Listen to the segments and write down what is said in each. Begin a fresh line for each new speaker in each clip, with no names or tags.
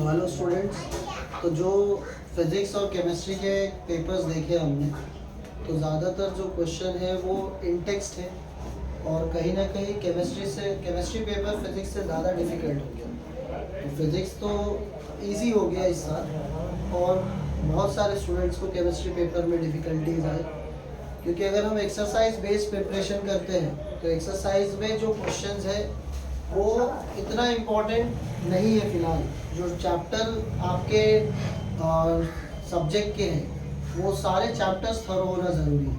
तो hello students, तो जो फिज़िक्स और केमिस्ट्री के पेपर्स देखे हमने, तो ज़्यादातर जो क्वेश्चन है वो इन टेक्स्ट है और कहीं ना कहीं केमिस्ट्री पेपर फिज़िक्स से ज़्यादा डिफ़िकल्ट हो गया। तो फिज़िक्स तो इजी हो गया इस साल और बहुत सारे स्टूडेंट्स को केमिस्ट्री पेपर में डिफ़िकल्टीज आए, क्योंकि अगर हम एक्सरसाइज बेस्ड प्रिपरेशन करते हैं तो एक्सरसाइज में जो क्वेश्चंस है वो इतना इम्पोर्टेंट नहीं है फ़िलहाल। जो चैप्टर आपके सब्जेक्ट के हैं वो सारे चैप्टर्स थरो होना ज़रूरी है,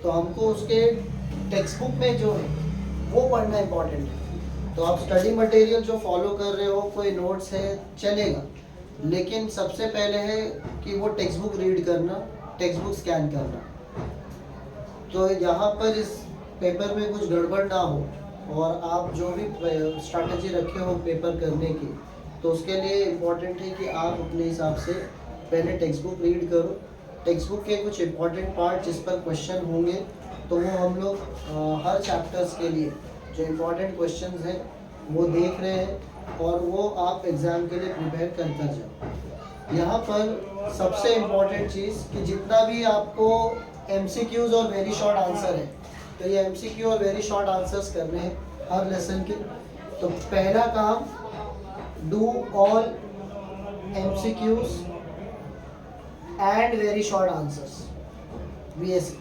तो हमको उसके टेक्स्ट बुक में जो है वो पढ़ना इम्पोर्टेंट है। तो आप स्टडी मटेरियल जो फॉलो कर रहे हो, कोई नोट्स है चलेगा, लेकिन सबसे पहले है कि वो टेक्स्ट बुक रीड करना, टेक्स्ट बुक स्कैन करना। तो यहाँ पर इस पेपर में कुछ गड़बड़ ना हो और आप जो भी स्ट्रैटेजी रखे हो पेपर करने की, तो उसके लिए इम्पोर्टेंट है कि आप अपने हिसाब से पहले टेक्स्ट बुक रीड करो। टेक्स्ट बुक के कुछ इम्पोर्टेंट पार्ट जिस पर क्वेश्चन होंगे तो वो हम लोग हर चैप्टर्स के लिए जो इम्पोर्टेंट क्वेश्चंस हैं वो देख रहे हैं और वो आप एग्ज़ाम के लिए प्रिपेयर करते जाओ। यहाँ पर सबसे इम्पोर्टेंट चीज़ कि जितना भी आपको MCQs और वेरी शॉर्ट आंसर है, तो ये MCQ और वेरी शॉर्ट आंसर्स करने हैं हर लेसन के। तो पहला काम, do all MCQs and very short answers BSc।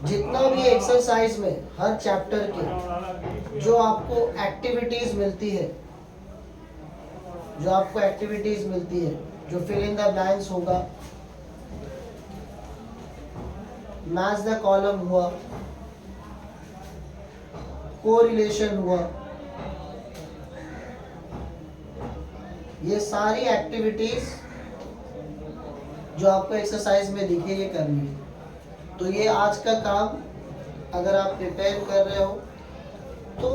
जितना भी एक्सरसाइज में हर चैप्टर के जो आपको एक्टिविटीज मिलती है, जो फिल इन द ब्लैंक्स होगा, मैच द कॉलम हुआ, कोरिलेशन हुआ, ये सारी एक्टिविटीज जो आपको एक्सरसाइज में दिखे ये करनी है। तो ये आज का काम अगर आप प्रिपेयर कर रहे हो तो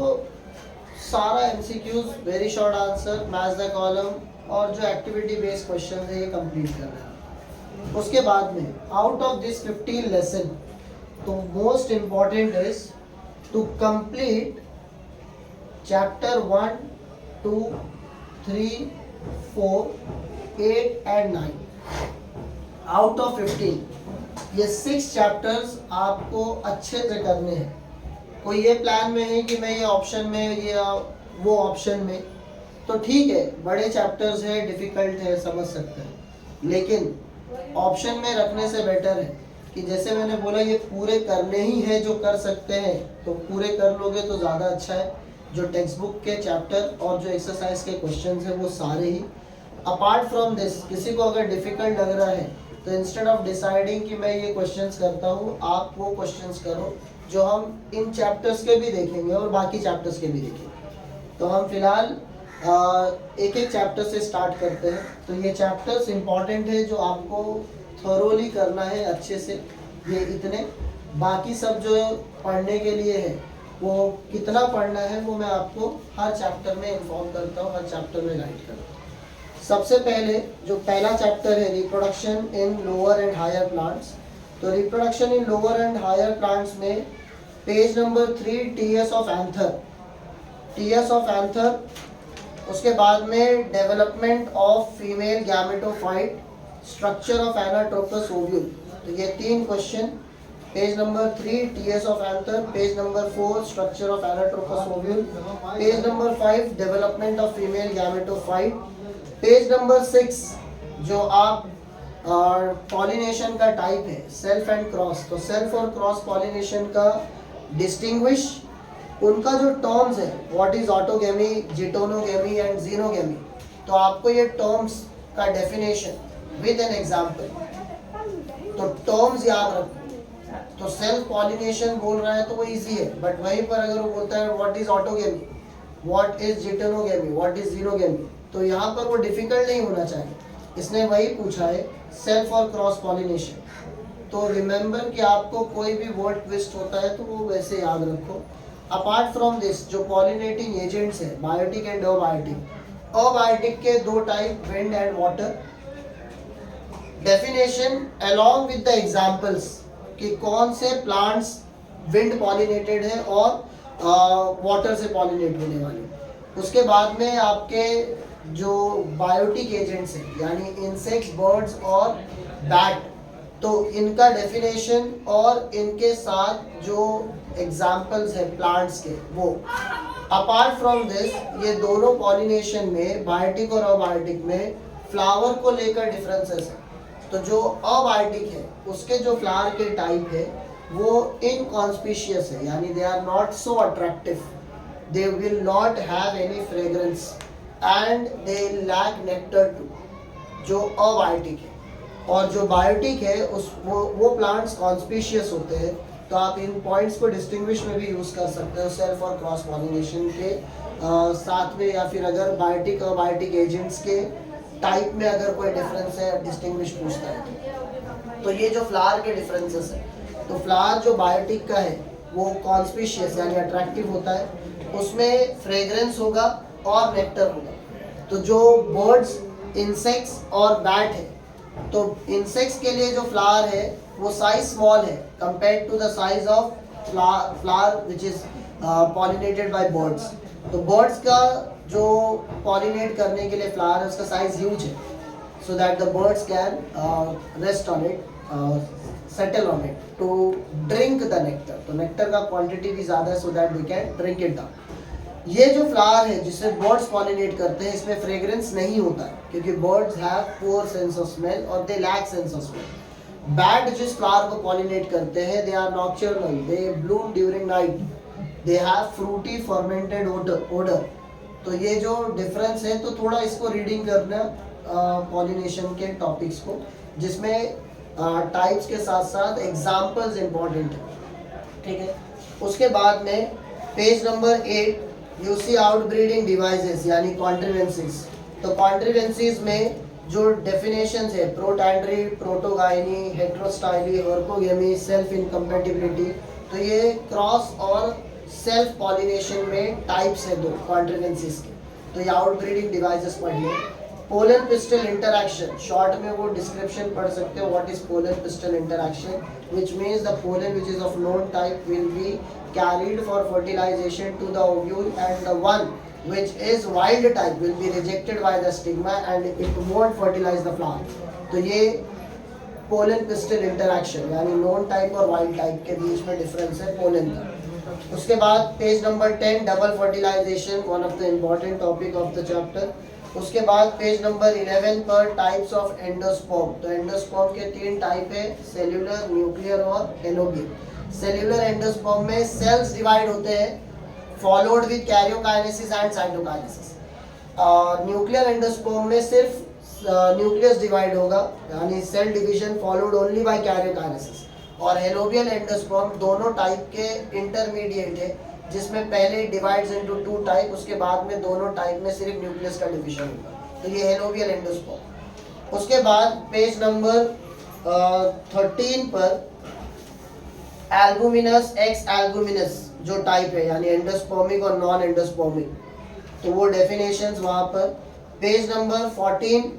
सारा MCQs, very short answer, match the column और जो एक्टिविटी बेस्ड क्वेश्चन है ये कंप्लीट कर रहे हैं। उसके बाद में आउट ऑफ दिस 15 लेसन, तो most important is to complete chapter 1, 2, 3, 4, 8 and 9 out of 15। ये 6 चैप्टर्स आपको अच्छे से करने हैं। कोई ये प्लान में है कि मैं ये ऑप्शन में या वो ऑप्शन में, तो ठीक है, बड़े चैप्टर्स है, डिफ़िकल्ट है, समझ सकते हैं, लेकिन ऑप्शन में रखने से बेटर है कि जैसे मैंने बोला ये पूरे करने ही है। जो कर सकते हैं तो पूरे कर लोगे तो ज़्यादा अच्छा है। जो टेक्स्ट बुक के चैप्टर और जो एक्सरसाइज के क्वेश्चंस हैं वो सारे ही। अपार्ट फ्रॉम दिस, किसी को अगर डिफ़िकल्ट लग रहा है तो इंस्टेड ऑफ डिसाइडिंग कि मैं ये क्वेश्चंस करता हूँ, आप वो क्वेश्चंस करो जो हम इन चैप्टर्स के भी देखेंगे और बाकी चैप्टर्स के भी देखेंगे। तो हम फिलहाल एक एक चैप्टर से स्टार्ट करते हैं। तो ये चैप्टर्स इम्पॉर्टेंट है जो आपको थोरोली करना है अच्छे से। ये इतने, बाकी सब जो पढ़ने के लिए है वो कितना पढ़ना है वो मैं आपको हर चैप्टर में इन्फॉर्म करता हूँ, हर चैप्टर में गाइड करता हूँ। सबसे पहले जो पहला चैप्टर है reproduction in lower and higher plants. तो reproduction in lower and higher plants में page number 3 TS of anther, उसके बाद में development of female gametophyte, structure of anatropous ovule. तो ये 3 question, page number 3 TS of anther, page number 4 structure of anatropous ovule, page number 5 development of female gametophyte, page number 6 जो आप pollination का type है self and cross. तो self और cross pollination का distinguish, उनका जो टर्म्स है, what is autogamy, geitonogamy and xenogamy. तो आपको ये टर्म्स का डेफिनेशन विद एन एग्जांपल, तो टर्म्स याद रखो। तो सेल्फ पॉलिनेशन बोल रहा है तो वो इजी है, बट वहीं पर अगर वो बोलता है what is autogamy, what is geitonogamy, what is xenogamy, तो यहाँ पर वो डिफिकल्ट नहीं होना चाहिए। इसने वही पूछा है सेल्फ और क्रॉस पॉलिनेशन। तो रिमेंबर कि आपको कोई भी वर्ड ट्विस्ट होता है तो वो वैसे याद रखो। अपार्ट फ्रॉम दिस जो पॉलिनेटिंग एजेंट्स है, बायोटिक एंड अबायोटिक। अबायोटिक के 2 type, wind and water. Definition along with the examples कि कौन से प्लांट्स विंड पॉलिनेटेड है और वाटर से पॉलिनेट होने वाले। उसके बाद में आपके जो बायोटिक एजेंट्स हैं यानी इंसेक्ट्स, बर्ड्स और बैट, तो इनका डेफिनेशन और इनके साथ जो एग्जाम्पल्स हैं प्लांट्स के वो। अपार्ट फ्रॉम दिस ये दोनों पॉलिनेशन में, बायोटिक और अबायोटिक में, फ्लावर को लेकर डिफरेंसेस हैं। तो जो अबायोटिक है उसके जो फ्लावर के टाइप है वो इनकॉन्स्पिशियस है, यानी they are not so attractive, they will not have any fragrance and they lack nectar too, जो अबायोटिक है। और जो बायोटिक है उस वो प्लांट्स कॉन्स्पिशियस होते हैं। तो आप इन पॉइंट्स को डिस्टिंग्विश में भी यूज़ कर सकते हो सेल्फ और क्रॉस पॉलिनेशन के साथ में, या फिर अगर बायोटिक और बायोटिक एजेंट्स के टाइप में अगर कोई डिफरेंस है, डिस्टिंग्विश पूछता है। तो ये जो फ्लावर के डिफरेंसेस है, तो फ्लावर जो बायोटिक का है वो कॉन्स्पिशियस यानी अट्रैक्टिव होता है, उसमें फ्रेग्रेंस होगा और नेक्टर होगा। तो जो बर्ड्स, इंसेक्ट्स और बैट है, तो इंसेक्ट्स के लिए जो फ्लावर है वो साइज स्मॉल है compare to the size of flower which is pollinated by birds. तो बर्ड्स का जो पॉलिनेट करने के लिए फ्लावर है उसका साइज ह्यूज है, so that the birds can rest on it, settle on it to drink the nectar. तो नेक्टर का क्वांटिटी भी ज़्यादा है, so that they can drink it down. ये जो फ्लावर है जिसे बर्ड्स पॉलिनेट करते हैं, इसमें फ्रेग्रेंस नहीं होता है क्योंकि birds have poor sense of smell और they lack sense of smell. Bat जिस फ्लावर को पॉलिनेट करते हैं, they are nocturnal, they bloom during night, they have fruity fermented odour. तो ये जो डिफरेंस है, तो थोड़ा इसको रीडिंग करना पॉलिनेशन के टॉपिक्स को, जिसमें टाइप्स के साथ साथ एग्जाम्पल्स इंपॉर्टेंट है, ठीक है। उसके बाद में page number 8 you see outbreeding devices यानी कॉन्ट्रीवेंसीज। तो कॉन्ट्रीवेंसीज में जो डेफिनेशंस है, protandry, protogyny, heterostyly, herkogamy, self incompatibility, तो ये क्रॉस और सेल्फ पॉलिनेशन में टाइप्स है दो कॉन्ट्रीवेंसीज के। तो ये आउटब्रीडिंग डिवाइसेस पढ़िए। पोलन पिस्टल इंटरैक्शन, शॉर्ट में वो डिस्क्रिप्शन पढ़ सकते हो, what is pollen pistil interaction, which means the pollen which is of known type will be carried for fertilization to the ovule, and the one which is wild type will be rejected by the stigma and it won't fertilize the flower। तो ये pollen pistil interaction यानी known type और wild type के बीच में difference है pollen का। उसके बाद page number 10 double fertilization, one of the important topic of the chapter. उसके बाद पेज नंबर 11 पर टाइप्स ऑफ एंडोस्पर्म। तो एंडोस्पर्म के 3 टाइप है, सेल्यूलर, न्यूक्लियर और एलोबियल। सेल्यूलर एंडोस्पर्म में सेल्स डिवाइड होते हैं followed with karyokinesis and cytokinesis. Nuclear endosperm में सिर्फ न्यूक्लियस डिवाइड होगा यानी cell division followed only by karyokinesis. और एलोबियल एंडोस्पर्म दोनों टाइप के इंटरमीडिएट है, जिसमें पहले डिवाइड्स इनटू 2 टाइप, उसके बाद में दोनों टाइप में सिर्फ न्यूक्लियस का डिवीजन होगा। तो ये एलोबियल एंडोस्पर्म। उसके बाद पेज नंबर 13 पर एल्बुमिनस, एक्स एल्बुमिनस जो टाइप है यानी एंडोस्पर्मिक और नॉन एंडोस्पर्मिक, तो वो डेफिनेशंस वहाँ पर। पेज नंबर 14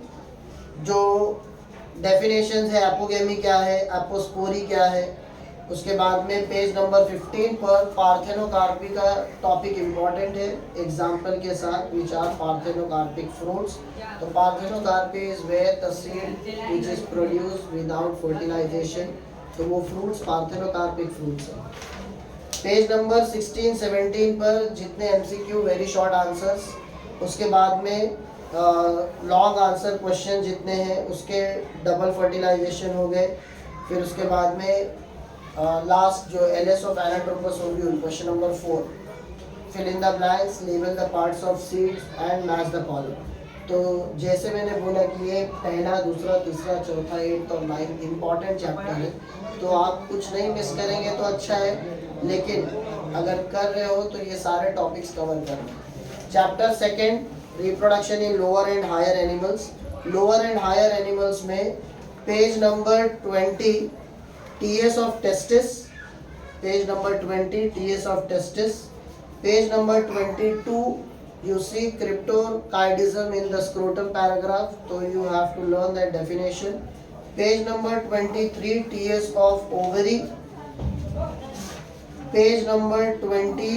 जो डेफिनेशंस है, एपोगेमी क्या है, एपोस्पोरी क्या है। उसके बाद में पेज नंबर 15 पर पार्थेनोकार्पी का टॉपिक इम्पॉर्टेंट है एग्जाम्पल के साथ, विच आर पार्थेनोकार्पिक फ्रूट्स। तो parthenocarpy is where the seed which is produced without fertilization, तो वो फ्रूट्स पार्थेनोकार्पिक फ्रूट्स हैं। पेज नंबर 16-17 पर जितने MCQ वेरी शॉर्ट आंसर्स, उसके बाद में लॉन्ग आंसर क्वेश्चन जितने हैं उसके डबल फर्टिलाइजेशन हो गए। फिर उसके बाद में लास्ट जो LS of anatropous ovule, question number 4, fill in the blanks, label the parts of seeds and match the column. तो जैसे मैंने बोला कि ये पहला, दूसरा, तीसरा, चौथा, 8th और 9th इंपॉर्टेंट चैप्टर है, तो आप कुछ नहीं मिस करेंगे तो अच्छा है, लेकिन अगर कर रहे हो तो ये सारे टॉपिक्स कवर करना। Chapter 2 reproduction in lower and higher animals. Lower and higher animals में page number 20 TS of testis, page number 20 TS of testis, page number 22 you see cryptorchidism in the scrotum paragraph, so you have to learn that definition. Page number 23 TS of ovary, page number 20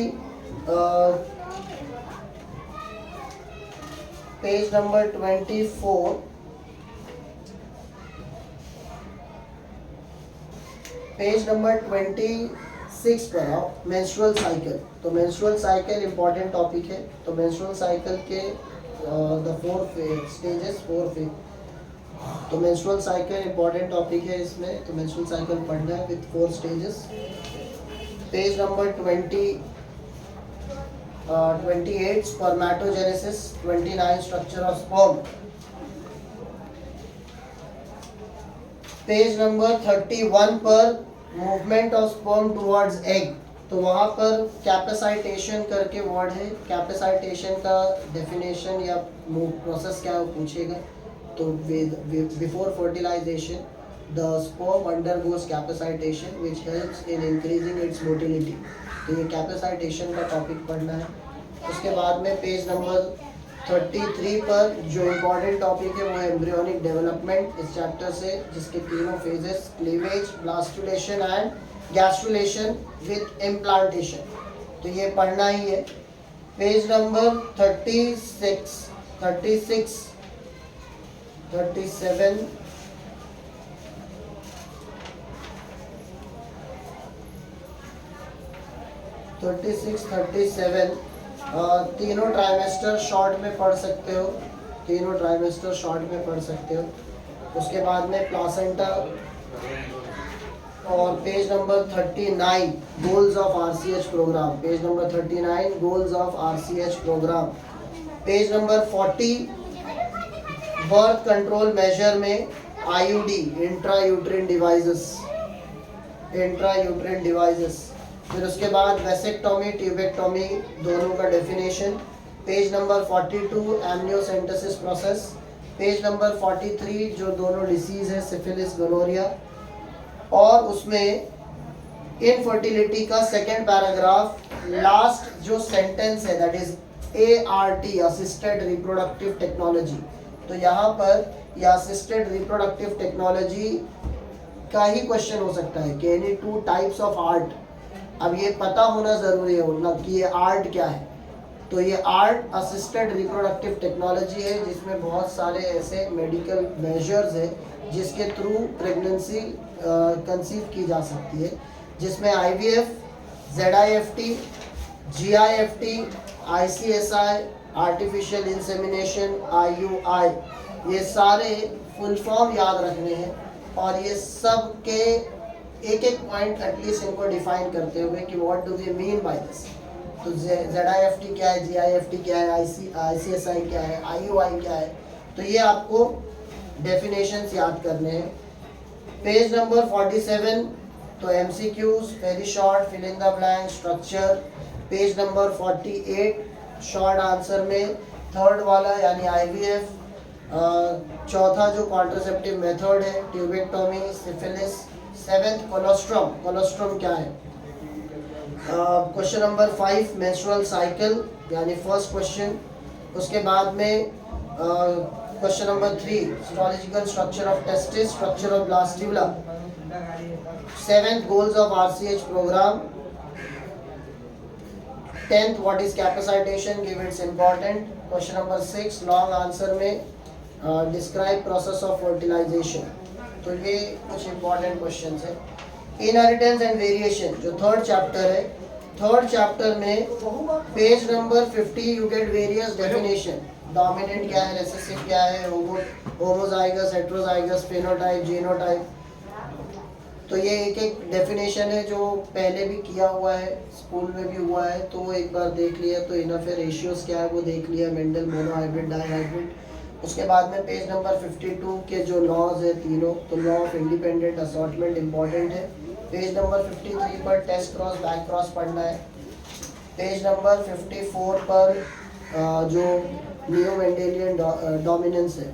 page number 24, page number 26 पर आओ, menstrual cycle. तो menstrual cycle important topic है। तो menstrual cycle के the 4 stages, 4 phase. तो menstrual cycle important topic है इसमें। तो मेंस्ट्रुअल साइकिल पढ़ना है with 4 stages. Page number 28 spermatogenesis, 29 structure of sperm. Page number 31 पर movement of sperm towards egg. तो वहाँ पर कैपेसाइटेशन करके वर्ड है। कैपेसाइटेशन का डेफिनेशन या प्रोसेस क्या है वो पूछेगा। तो before fertilisation the sperm undergoes capacitation which helps in increasing its motility. तो ये कैपेसाइटेशन का टॉपिक पढ़ना है। उसके बाद में पेज नंबर 33 पर जो इम्पोर्टेंट टॉपिक है वो है एम्ब्रियोनिक डेवलपमेंट इस चैप्टर से, जिसके तीनों phases cleavage, blastulation and gastrulation with implantation. तो ये पढ़ना ही है। पेज नंबर 36, 37, 36, 37 तीनों ट्राइमेस्टर शॉर्ट में पढ़ सकते हो। तीनों ट्राइमेस्टर शॉर्ट में पढ़ सकते हो। उसके बाद में प्लासेंटा। और page number 39 goals of RCH programme. Page number 39 goals of RCH programme. Page number 40 birth control measure में IUD, intra uterine devices, intra uterine devices. फिर उसके बाद वेसेक्टोमी, ट्यूबेक्टोमी दोनों का definition. Page number 42 amniocentesis process. Page number 43 जो दोनों disease है syphilis, gonorrhoea. और उसमें इनफर्टिलिटी का सेकेंड पैराग्राफ लास्ट जो सेंटेंस है that is ART, assisted reproductive technology. तो यहाँ पर ये असिस्टेड रिप्रोडक्टिव टेक्नोलॉजी का ही क्वेश्चन हो सकता है कि एनी 2 टाइप्स ऑफ आर्ट। अब ये पता होना ज़रूरी है ना कि ये आर्ट क्या है। तो ये आर्ट असिस्टेड रिप्रोडक्टिव टेक्नोलॉजी है जिसमें बहुत सारे ऐसे मेडिकल मेजर्स हैं जिसके थ्रू प्रेगनेंसी कंसीव की जा सकती है, जिसमें IVF, ZIFT, GIFT, ICSI, artificial insemination, IUI, ये सारे फुल फॉर्म याद रखने हैं। और ये सब के एक एक पॉइंट एटलीस्ट इनको डिफाइन करते हुए कि what do we mean by this. तो ZIFT क्या है, GIFT क्या है, ICSI क्या है, IUI क्या है। तो ये आपको डेफिनेशंस याद करने हैं। पेज नंबर 47 तो MCQs, very short, fill in the blank, structure. Page number 48 short answer में थर्ड वाला यानी IVF, चौथा जो कॉन्ट्रासेप्टिव मेथड है tubectomy, syphilis. 7th colostrum, colostrum क्या है। क्वेश्चन नंबर 5 मेंस्ट्रुअल साइकिल यानी फर्स्ट क्वेश्चन। उसके बाद में question number 3 histological structure of testis, structure of blastula. 7th goals of RCH programme. 10th what is capacitation, give its important. Question number 6 long answer में describe process of fertilisation. तो ये कुछ important questions है। Inheritance and variation जो third chapter है, third chapter में page number 50 you get various definition. Dominant क्या है, रिसेसिव क्या है, होमोजाइगस, हेटेरोजाइगस, फेनोटाइप, जीनोटाइप। तो ये एक एक डेफिनेशन है जो पहले भी किया हुआ है, स्कूल में भी हुआ है, तो वो एक बार देख लिया। तो इनफ रेशियोज क्या है वो देख लिया, मेंडल, मोनोहाइब्रिड, डाईहाइब्रिड। उसके बाद में पेज नंबर 52 के जो लॉज है तीनों, तो law of independent assortment important है। पेज नंबर 53 पर टेस्ट क्रॉस, बैक क्रॉस पढ़ना है। पेज नंबर 54 पर जो नियो मेंडेलियन डोमिनेंस है,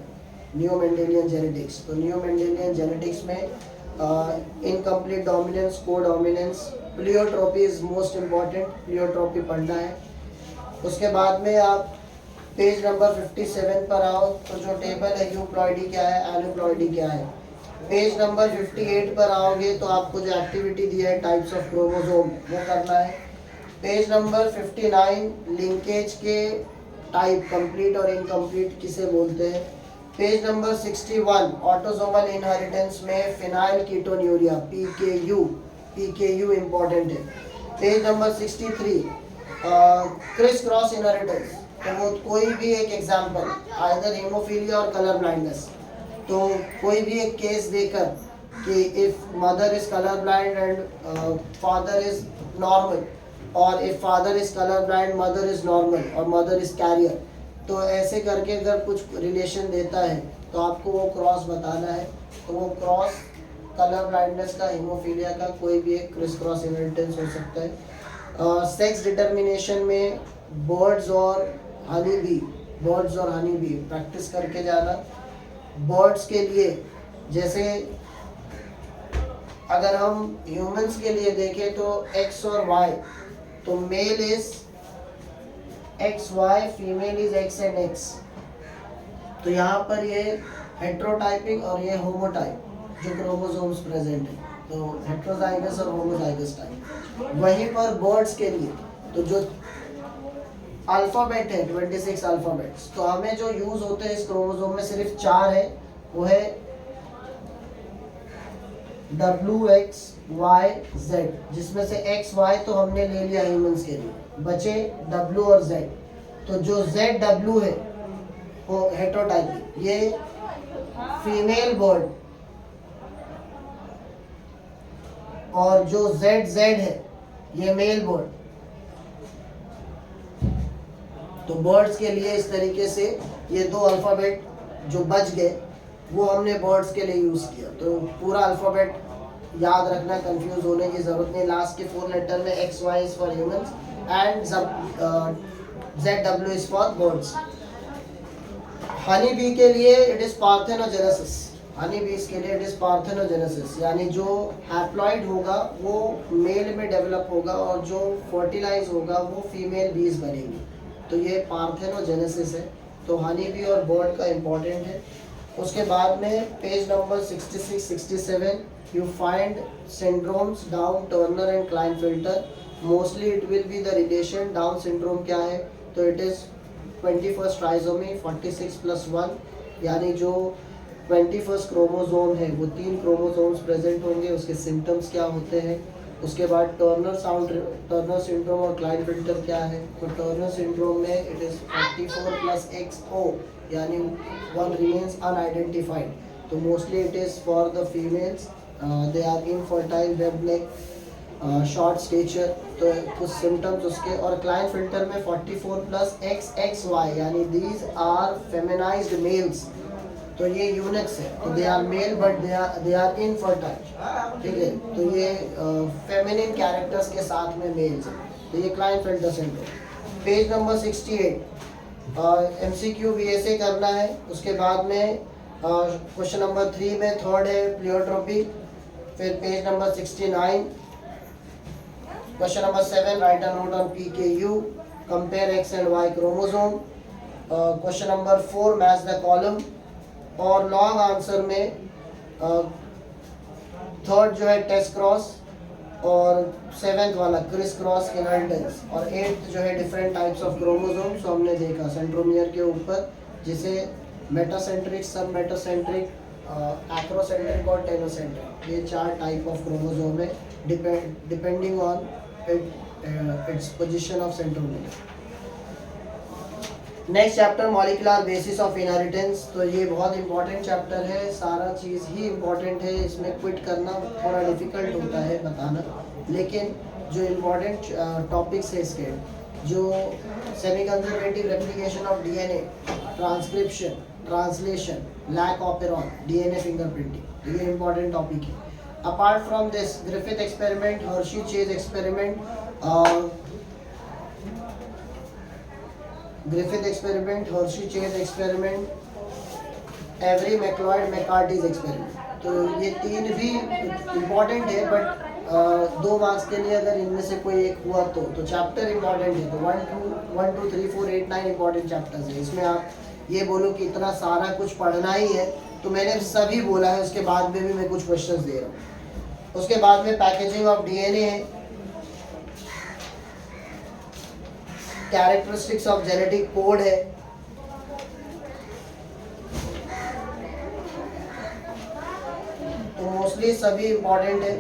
नियो मेंडेलियन जेनेटिक्स। तो नियो मेंडेलियन जेनेटिक्स में इनकम्प्लीट डोमिनेंस, को dominance, pleiotropy is most important, pleiotropy पढ़ना है। उसके बाद में आप पेज नंबर 57 पर आओ तो जो टेबल है यूप्लॉइडी क्या है, एनुप्लॉइडी क्या है। पेज नंबर 58 पर आओगे तो आपको जो एक्टिविटी दिया है टाइप्स ऑफ क्रोमोसोम वो करना है। पेज नंबर 59 लिंकेज के टाइप कंप्लीट और इनकम्प्लीट किसे बोलते हैं। पेज नंबर 61 ऑटोसोमल इनहेरिटेंस में फिनाइल कीटोन्यूरिया पीकेयू इंपॉर्टेंट है। Page number 63 criss cross inheritance, तो वो कोई भी एक एग्जांपल आइदर हीमोफीलिया और कलर ब्लाइंडनेस, तो कोई भी एक केस देकर कि if mother is colour blind and father is normal, और if father is colour blind mother is normal और मदर इज कैरियर, तो ऐसे करके अगर कुछ रिलेशन देता है तो आपको वो क्रॉस बताना है। तो वो क्रॉस कलर ब्लाइंडनेस का, हीमोफीलिया का, कोई भी एक क्रिस क्रॉस इनहेरिटेंस हो सकता है। सेक्स डिटर्मिनेशन में बर्ड्स और हनी बी प्रैक्टिस करके जाना। बर्ड्स के लिए जैसे अगर हम ह्यूमंस के लिए देखें तो एक्स और वाई, तो male is X Y, female is X and X. तो यहाँ पर ये हेट्रोटाइपिक और ये होमोटाइप जो क्रोमोसोम्स प्रेजेंट है, तो हेट्रोजाइगस और होमोजाइगस टाइप। वहीं पर बर्ड्स के लिए तो जो अल्फाबेट है 26 अल्फाबेट्स, तो हमें जो यूज होते हैं इस क्रोमोसोम में सिर्फ 4 है, वो है WXYZ, जिसमें से XY तो हमने ले लिया ह्यूमंस के लिए, बचे W और Z। तो जो ZW है वो हेट्रोटाइपिक, ये फीमेल बर्ड, और जो ZZ है ये मेल बर्ड। तो बर्ड्स के लिए इस तरीके से ये 2 अल्फाबेट जो बच गए वो हमने बर्ड्स के लिए यूज किया। तो पूरा अल्फाबेट याद रखना, कंफ्यूज होने की जरूरत नहीं। लास्ट के 4 लेटर में XY is for humans and ZW is for birds. Honey bee के लिए इट इज पार्थेनोजेनेसिस, हनी बीज के लिए इट इज पार्थेनोजेनेसिस, यानी जो हैप्लॉइड होगा वो मेल में डेवलप होगा और जो फर्टिलाइज होगा वो फीमेल बीज बनेगी। तो ये पार्थेनोजेनेसिस है। तो हनी बी और बर्ड का इम्पोर्टेंट है। उसके बाद में page number 66-67 you find syndromes Down Turner and Klinefelter. Mostly it will be the relation. Down syndrome क्या है, तो इट इज 21st ट्राइसोमी 46+1, यानी जो 21st क्रोमोसोम है वो 3 क्रोमोसोम्स प्रेजेंट होंगे। उसके सिम्टम्स क्या होते हैं। उसके बाद टर्नर सिंड्रोम और क्लाइनफिल्टर क्या है, तो टर्नर सिंड्रोम में इट इज 44+XO, यानी वन रिमेन्स अनआइडेंटिफाइड। तो mostly it is for the females, they are infertile, web neck, short stature, तो कुछ सिम्टम्स उसके। और क्लाइनफिल्टर में 44+XXY, यानी दीज आर फेमिनाइज्ड मेल्स, तो ये यूनिट्स है, तो they are male but they are infertile, ठीक है। तो ये फेमिनिन कैरेक्टर्स के साथ में मेल्स है, तो ये Klinefelter syndrome. Page number 68 MCQ VSA करना है। उसके बाद में क्वेश्चन नंबर 3 में थर्ड है प्लियोट्रोपी। फिर page number 69 question number 7 right a note on PKU, compare X and Y chromosome. Question number 4 match the column. और लॉन्ग आंसर में थर्ड जो है टेस्ट क्रॉस, और 7th वाला क्रिस क्रॉस इनहेरिटेंस, और 8th जो है डिफरेंट टाइप्स ऑफ क्रोमोसोम्स। तो हमने देखा सेंट्रोमियर के ऊपर, जिसे मेटासेंट्रिक, सब मेटासेंट्रिक, एक्रोसेंट्रिक और टेनोसेंट्रिक, ये 4 टाइप ऑफ क्रोमोसोम है depending on its position of centromere. Next chapter molecular basis of inheritance. तो ये बहुत इंपॉर्टेंट चैप्टर है, सारा चीज़ ही इंपॉर्टेंट है। इसमें क्विट करना थोड़ा डिफिकल्ट होता है बताना, लेकिन जो इम्पोर्टेंट टॉपिक्स है इसके, जो semi conservative replication of DNA, transcription, translation, lac operon, DNA fingerprinting, ये इंपॉर्टेंट टॉपिक है। Apart from this Griffith experiment, Hershey Chase experiment, Griffith experiment, Hershey Chase experiment, Avery MacLeod McCarty's experiment, तो ये 3 भी important है। But 2 marks के लिए अगर इनमें से कोई एक हुआ तो चैप्टर इम्पॉर्टेंट है। तो 1 2 3 4 8 9 इम्पॉर्टेंट चैप्टर्स है। इसमें आप ये बोलो कि इतना सारा कुछ पढ़ना ही है, तो मैंने सभी बोला है। उसके बाद में भी मैं कुछ क्वेश्चंस दे रहा हूँ। उसके बाद में पैकेजिंग ऑफ DNA है, कैरेक्टरिस्टिक्स ऑफ जेनेटिक कोड है, तो मोस्टली सभी इंपॉर्टेंट है,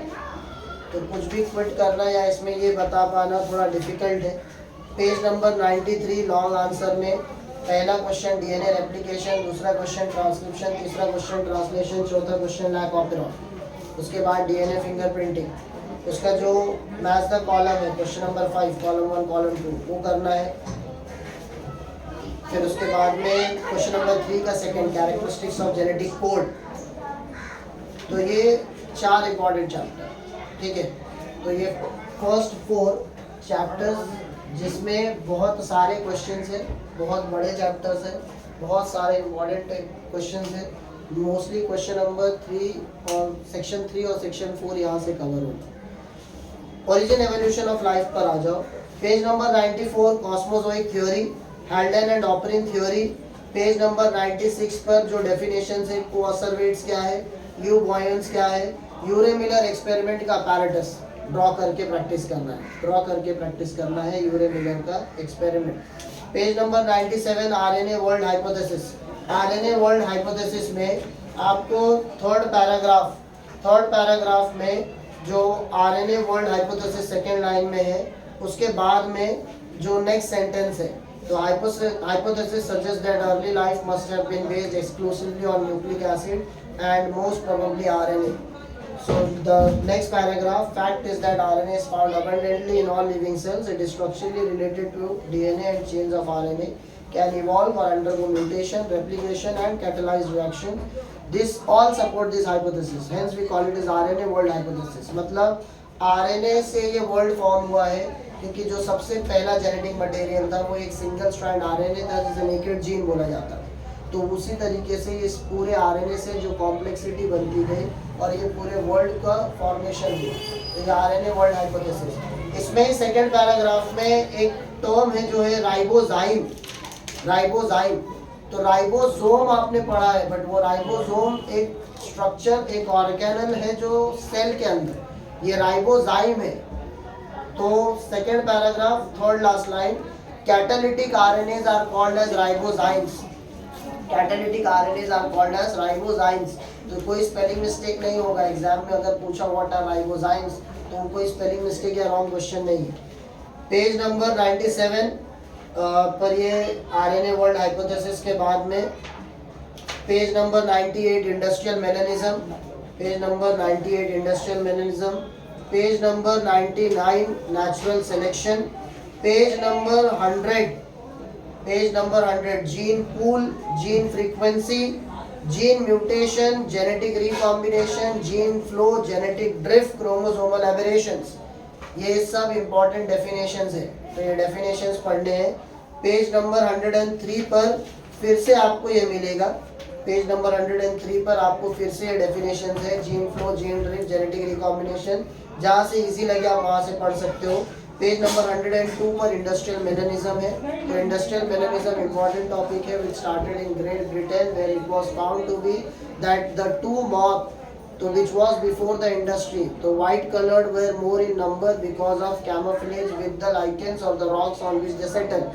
तो कुछ भी क्विट करना या इसमें ये बता पाना थोड़ा डिफिकल्ट है। पेज नंबर 93 लॉन्ग आंसर में पहला क्वेश्चन डीएनए रेप्लिकेशन, दूसरा क्वेश्चन ट्रांसक्रिप्शन, तीसरा क्वेश्चन ट्रांसलेशन, चौथा क्वेश्चन लैक ऑफ ऑफ, उसके बाद डीएनए फिंगरप्रिंटिंग, उसका जो मैच द कॉलम है क्वेश्चन नंबर 5 कॉलम 1 कॉलम 2 वो करना है। फिर उसके बाद में क्वेश्चन नंबर 3 का second characteristics of genetic code. तो ये 4 इंपॉर्टेंट चैप्टर, ठीक है। तो ये फर्स्ट 4 चैप्टर्स जिसमें बहुत सारे क्वेश्चंस हैं, बहुत बड़े चैप्टर्स हैं, बहुत सारे इंपॉर्टेंट क्वेश्चंस हैं। मोस्टली क्वेश्चन नंबर 3 और सेक्शन 3 और सेक्शन 4 यहाँ से कवर होगा। ओरिजिन एवोल्यूशन ऑफ लाइफ पर आ जाओ। Page number 94 cosmozoic theory, Haldane and Oparin theory. Page number 96 पर जो डेफिनेशन है, कोअसरवेट्स क्या है, यू बॉयंस क्या है, यूरे मिलर एक्सपेरिमेंट का apparatus ड्रॉ करके प्रैक्टिस करना है, ड्रॉ करके प्रैक्टिस करना है यूरे मिलर का experiment. Page number 97 RNA world hypothesis. RNA world hypothesis में आपको थर्ड पैराग्राफ में जो RNA world hypothesis second line में है, उसके बाद में जो नेक्स्ट सेंटेंस है, तो hypothesis suggests that early life must have been based exclusively on nucleic acid and most probably RNA. So the next paragraph, fact is that RNA is found abundantly in all living cells. It is structurally related to DNA and chains of RNA, can evolve or undergo mutation, replication and catalyzed reaction. This all support this hypothesis. Hence we call it as RNA world hypothesis. मतलब RNA से ये world form हुआ है क्योंकि जो सबसे पहला genetic material था वो एक सिंगल स्ट्रैंड आरएनए था जिसे नेकेड जीन बोला जाता है। तो उसी तरीके से इस पूरे आरएनए से जो कॉम्प्लेक्सिटी बनती गई और ये पूरे वर्ल्ड का फॉर्मेशन हुआ, तो ये आरएनए वर्ल्ड हाइपोथेसिस। इसमें ही सेकेंड पैराग्राफ में एक टर्म है जो है राइबोजाइम। तो राइबोसोम आपने पढ़ा है, बट वो राइबोसोम एक स्ट्रक्चर, एक ऑर्गेनल है जो सेल के अंदर, ये राइबोजाइम है। तो second paragraph third last line, catalytic RNAs are called as ribozymes. Catalytic RNAs are called as ribozymes. तो कोई स्पेलिंग मिस्टेक नहीं होगा एग्जाम में, अगर पूछा व्हाट आर राइबोजाइम्स तो कोई स्पेलिंग मिस्टेक या रॉन्ग क्वेश्चन नहीं है। पेज नंबर 97 पर ये आरएनए वर्ल्ड हाइपोथेसिस के बाद में page number 98 industrial melanism, page number 98 industrial melanism, page number 99 natural selection, page number 100 gene pool, gene frequency, gene mutation, genetic recombination, gene flow, genetic drift, chromosomal aberrations, ये सब important definitions है, तो ये definitions पढ़ने हैं। Page number 103 पर फिर से आपको ये मिलेगा, पेज नंबर 103 पर आपको फिर से डेफिनेशंस है, gene flow, gene drift, genetic recombination, जहाँ से इजी लगे आप वहाँ से पढ़ सकते हो। पेज नंबर 102 पर इंडस्ट्रियल मेलेनिज्म है। तो इंडस्ट्रियल मेलेनिज्म इंपॉर्टेंट टॉपिक है which started in Great Britain where it was found to be that the two moth तो which was before the industry, तो white colored were more in number because of camouflage with the lichens or the rocks on which they settle,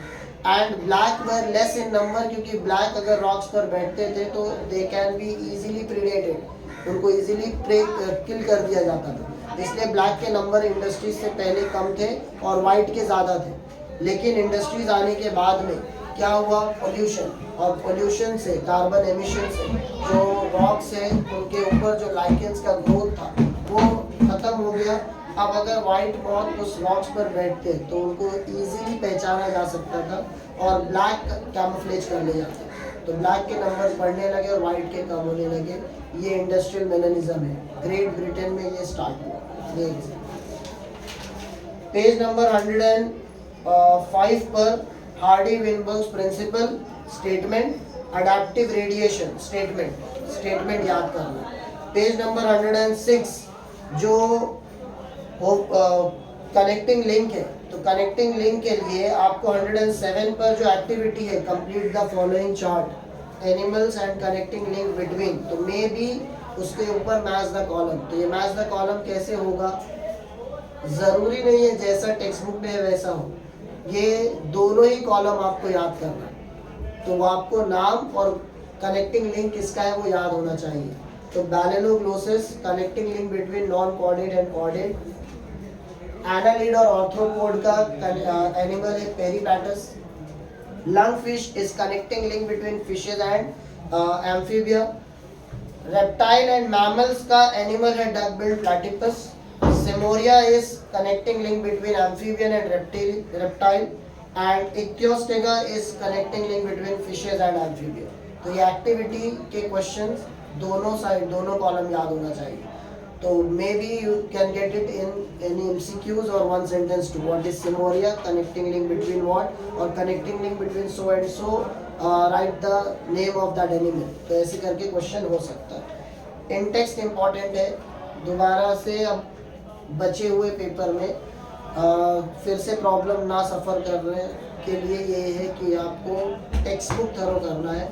and black were less in number क्योंकि black अगर rocks पर बैठते थे तो they can be easily predated, उनको easily किल कर दिया जाता था, इसलिए ब्लैक के नंबर इंडस्ट्रीज से पहले कम थे और वाइट के ज़्यादा थे। लेकिन इंडस्ट्रीज आने के बाद में क्या हुआ, पोल्यूशन, और पोल्यूशन से, कार्बन एमिशन से जो रॉक्स है उनके ऊपर जो लाइकेंस का ग्रोथ था वो ख़त्म हो गया। अब अगर वाइट मॉथ उस रॉक्स पर बैठते तो उनको इजीली पहचाना जा सकता था और ब्लैक कैमोफ्लेज कर ले जाते, तो ब्लैक के नंबर्स बढ़ने लगे और वाइट के कम होने लगे। ये इंडस्ट्रियल मेलेनिज्म है, ग्रेट ब्रिटेन में ये स्टार्ट हुआ। पेज नंबर 105 पर Hardy Weinberg's principle, statement, adaptive radiation, statement याद करना। पेज नंबर 106 जो कनेक्टिंग लिंक है, तो कनेक्टिंग लिंक के लिए आपको 107 पर जो एक्टिविटी है, complete the following chart, animals and connecting link between, तो मे बी उसके ऊपर मैच द कॉलम। तो ये मैच द कॉलम कैसे होगा, ज़रूरी नहीं है जैसा टेक्स्ट बुक में है वैसा हो, ये दोनों ही कॉलम आपको याद करना है। तो वो आपको नाम और कनेक्टिंग लिंक किसका है वो याद होना चाहिए। तो balanoglossus, connecting link between non chordate and chordate. Annelid और ऑर्थ्रोपोड का एनिमल है peripatus. Lungfish is connecting link between fishes and amphibia. Reptile and mammals का एनिमल है duck billed platypus. Seymouria is connecting link between amphibian and reptile and ichthyostega is connecting link between fishes and amphibian। तो ये activity के questions दोनों side दोनों column याद होना चाहिए। तो may be you can get it in any MCQs और one sentence to what is seymouria, connecting link between what, और connecting link between so and so, write the name of that animal. तो ऐसे करके question हो सकता है। इन text important है। दोबारा से अब बचे हुए पेपर में फिर से प्रॉब्लम ना सफ़र करने के लिए ये है कि आपको टेक्स्ट बुक थरो करना है।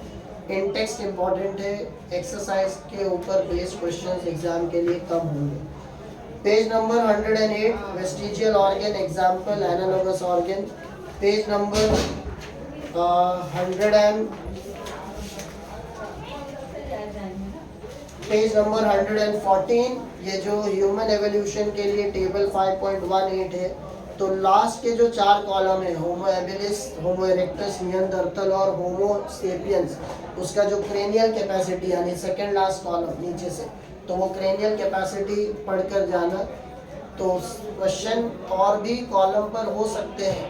इन टेक्स्ट इम्पॉर्टेंट है। एक्सरसाइज के ऊपर बेस्ड क्वेश्चंस एग्जाम के लिए कम होंगे। Page number 108 vestigial organ example analogous organ. Page number 114 ये जो ह्यूमन एवोल्यूशन के लिए टेबल 5.18 है। तो लास्ट के जो 4 कॉलम है होमो एबिलिस, होमो इरेक्टस, निएंडरथल और होमो सेपियंस, उसका जो क्रेनियल कैपेसिटी यानी सेकंड लास्ट कॉलम नीचे से, तो वो क्रेनियल कैपेसिटी पढ़कर जाना। तो क्वेश्चन और भी कॉलम पर हो सकते हैं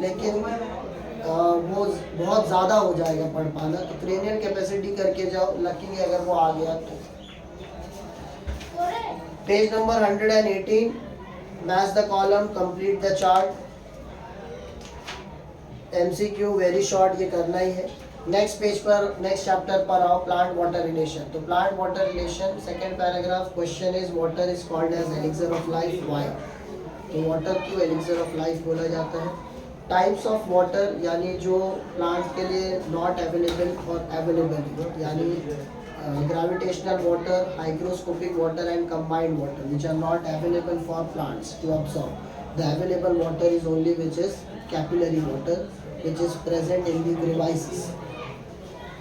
लेकिन वो बहुत ज़्यादा हो जाएगा पढ़ पाना। तो क्रेनियल कैपेसिटी करके जाओ, लकी है अगर वो आ गया तो। Page number 118 match the column, complete the chart. MCQ very short, ये करना ही है। नेक्स्ट पेज पर नेक्स्ट चैप्टर पर आओ, प्लांट वाटर रिलेशन। तो plant water relation second paragraph, question is water is called as elixir of life, why. तो water क्यों एलिक्सर ऑफ लाइफ बोला जाता है। टाइप्स ऑफ वाटर यानी जो प्लांट के लिए नॉट अवेलेबल और अवेलेबल, यानी gravitational water, hygroscopic water and combined water which are not available for plants to absorb. The available water is only which is capillary water which is present in the crevices.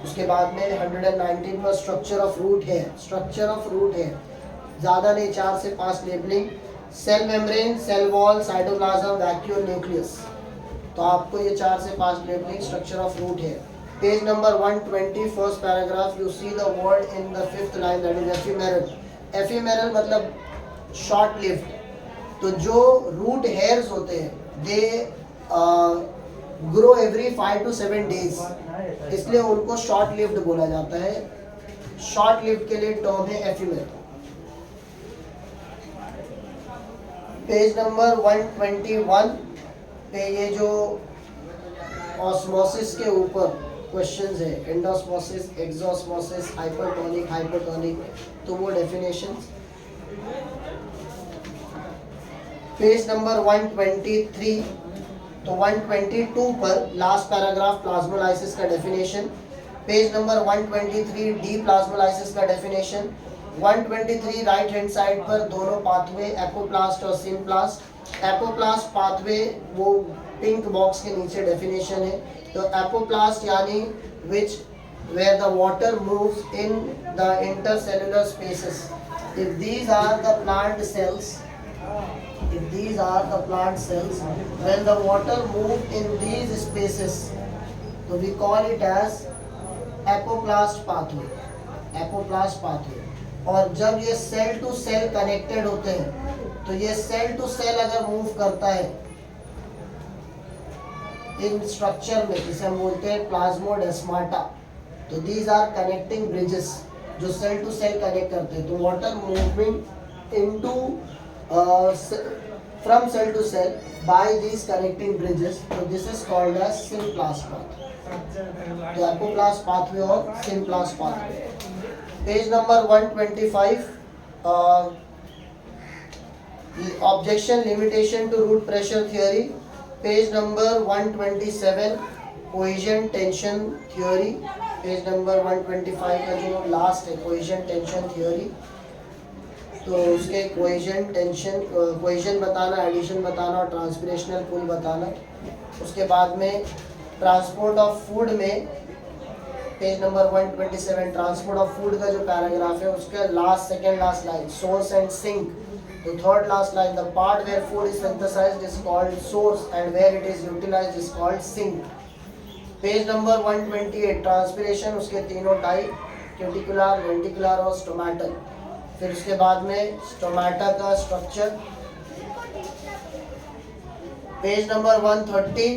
उसके बाद में 119 पर structure of root है। Structure of root है ज़्यादा नहीं, 4 से 5 labelling. Cell membrane, cell wall, cytoplasm, vacuole, nucleus. तो आपको ये 4 से 5 लेबलिंग स्ट्रक्चर ऑफ रूट है। Page number 120 first paragraph, you see the word in the 5th line that is ephemeral. Ephemeral मतलब शॉर्ट लिव्ड। तो जो रूट हेयर्स होते हैं they grow every 5 to 7 days, इसलिए उनको शॉर्ट लिव्ड बोला जाता है। शॉर्ट लिव्ड के लिए टर्म है एफिमेरल। पेज नंबर 121 पे ये जो ऑस्मोसिस के ऊपर क्वेश्चंस है, एंडोस्मोसिस, एक्सोस्मोसिस, हाइपरटोनिक, हाइपोटोनिक, तो वो डेफिनेशंस। पेज नंबर 123 तो 122 पर लास्ट पैराग्राफ प्लाज्मोलाइसिस का definition. Page number 123 deplasmolysis का डेफिनेशन। 123 राइट हैंड साइड पर दोनों पाथवे एपोप्लास्ट और सिम्प्लास्ट। एपोप्लास्ट पाथवे वो पिंक बॉक्स के नीचे डेफिनेशन है। तो एपोप्लास्ट यानी which where the water moves in the intercellular spaces. If these are the plant cells, if these are the plant cells, when the water move in these spaces, so we call it as apoplast pathway, apoplast pathway। और जब ये cell to cell connected होते हैं तो ये cell to cell अगर move करता है इन स्ट्रक्चर में, जिसे हम बोलते हैं प्लाज्मोडेस्माटा, तो दीज आर कनेक्टिंग ब्रिजेस जो सेल टू सेल कनेक्ट करते हैं। तो water movement into from cell to cell by these connecting bridges, so this is called as Symplast pathway। तो apoplast pathway और Symplast pathway। Page number 125 objection limitation to root pressure theory। Page number 127 cohesion tension theory। Page number 125 का जो last है cohesion tension theory, तो उसके cohesion tension, cohesion बताना, adhesion बताना और ट्रांसपिरेशनल पुल बताना। उसके बाद में ट्रांसपोर्ट ऑफ फूड में page number 127 transport of food का जो पैराग्राफ है उसका second last line source and sink. तो third last line, the part where food is synthesized is called source and where it is utilized is called sink. Page number 128 transpiration, उसके तीनों type, cuticular, lenticular और stomatal. फिर उसके बाद में stomata का structure. Page number 130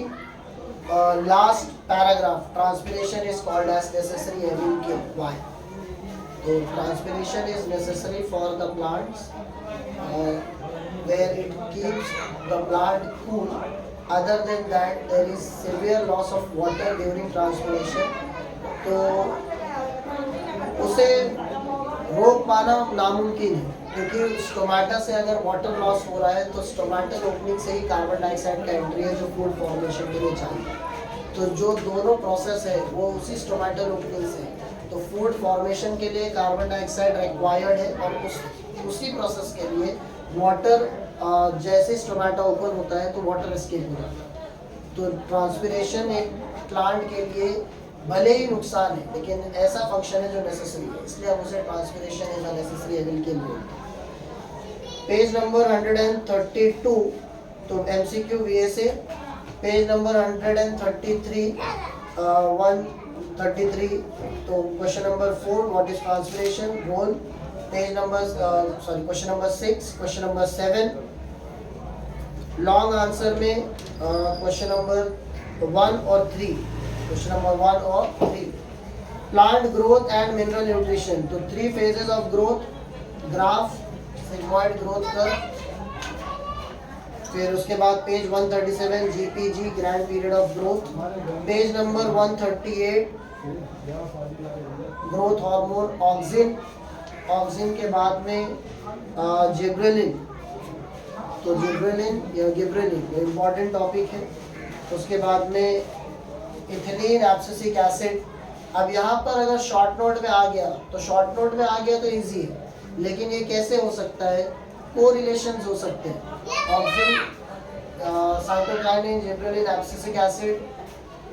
last paragraph, transpiration is called as necessary having के why. तो transpiration is necessary for the plants where it keeps the plant cool. Other than that, there is severe loss of water during transpiration. तो उसे रोक पाना नामुमकिन है, क्योंकि stomata से अगर वाटर लॉस हो रहा है तो स्टोमेटल ओपनिंग से ही कार्बन डाइऑक्साइड का एंट्री है जो फूड फॉर्मेशन के लिए चाहिए. तो जो दोनों प्रोसेस है वो उसी स्टोमेटल ओपनिंग से है. तो फूड फॉर्मेशन के लिए कार्बन डाइऑक्साइड रिक्वायर्ड है और उसी प्रोसेस के लिए वाटर जैसे स्टोमेटा ओपन होता है तो वाटर एस्केप हो जाता है. तो ट्रांसपिरेशन एक प्लांट के लिए भले ही नुकसान है लेकिन ऐसा फंक्शन है जो नेसेसरी है, इसलिए हम उसे transpiration as a necessary evil के लिए. पेज नंबर 132 तो एमसीक्यू वीएसए. पेज नंबर 133 133 तो question number 4 what is transpiration role. Page number question number 6, question number 7 long answer में क्वेश्चन नंबर 1 और 3, क्वेश्चन नंबर 1 और 3. Plant growth and mineral nutrition. तो 3 phases of growth, graph, sigmoid growth curve. फिर उसके बाद page 137 GPG grand period of growth. Page number 138 growth hormone auxin. Auxin के बाद में जिब्रेलिन. तो जिब्रेलिन या गिब्रेलिन ये इम्पॉर्टेंट टॉपिक है. उसके बाद में इथिलीन एब्सिसिक एसिड. अब यहाँ पर अगर शॉर्ट नोट में आ गया तो शॉर्ट नोट में आ गया तो इजी है, लेकिन ये कैसे हो सकता है, को रिलेशंस हो सकते हैं. Auxin, cytokinin, gibberellin, abscisic acid,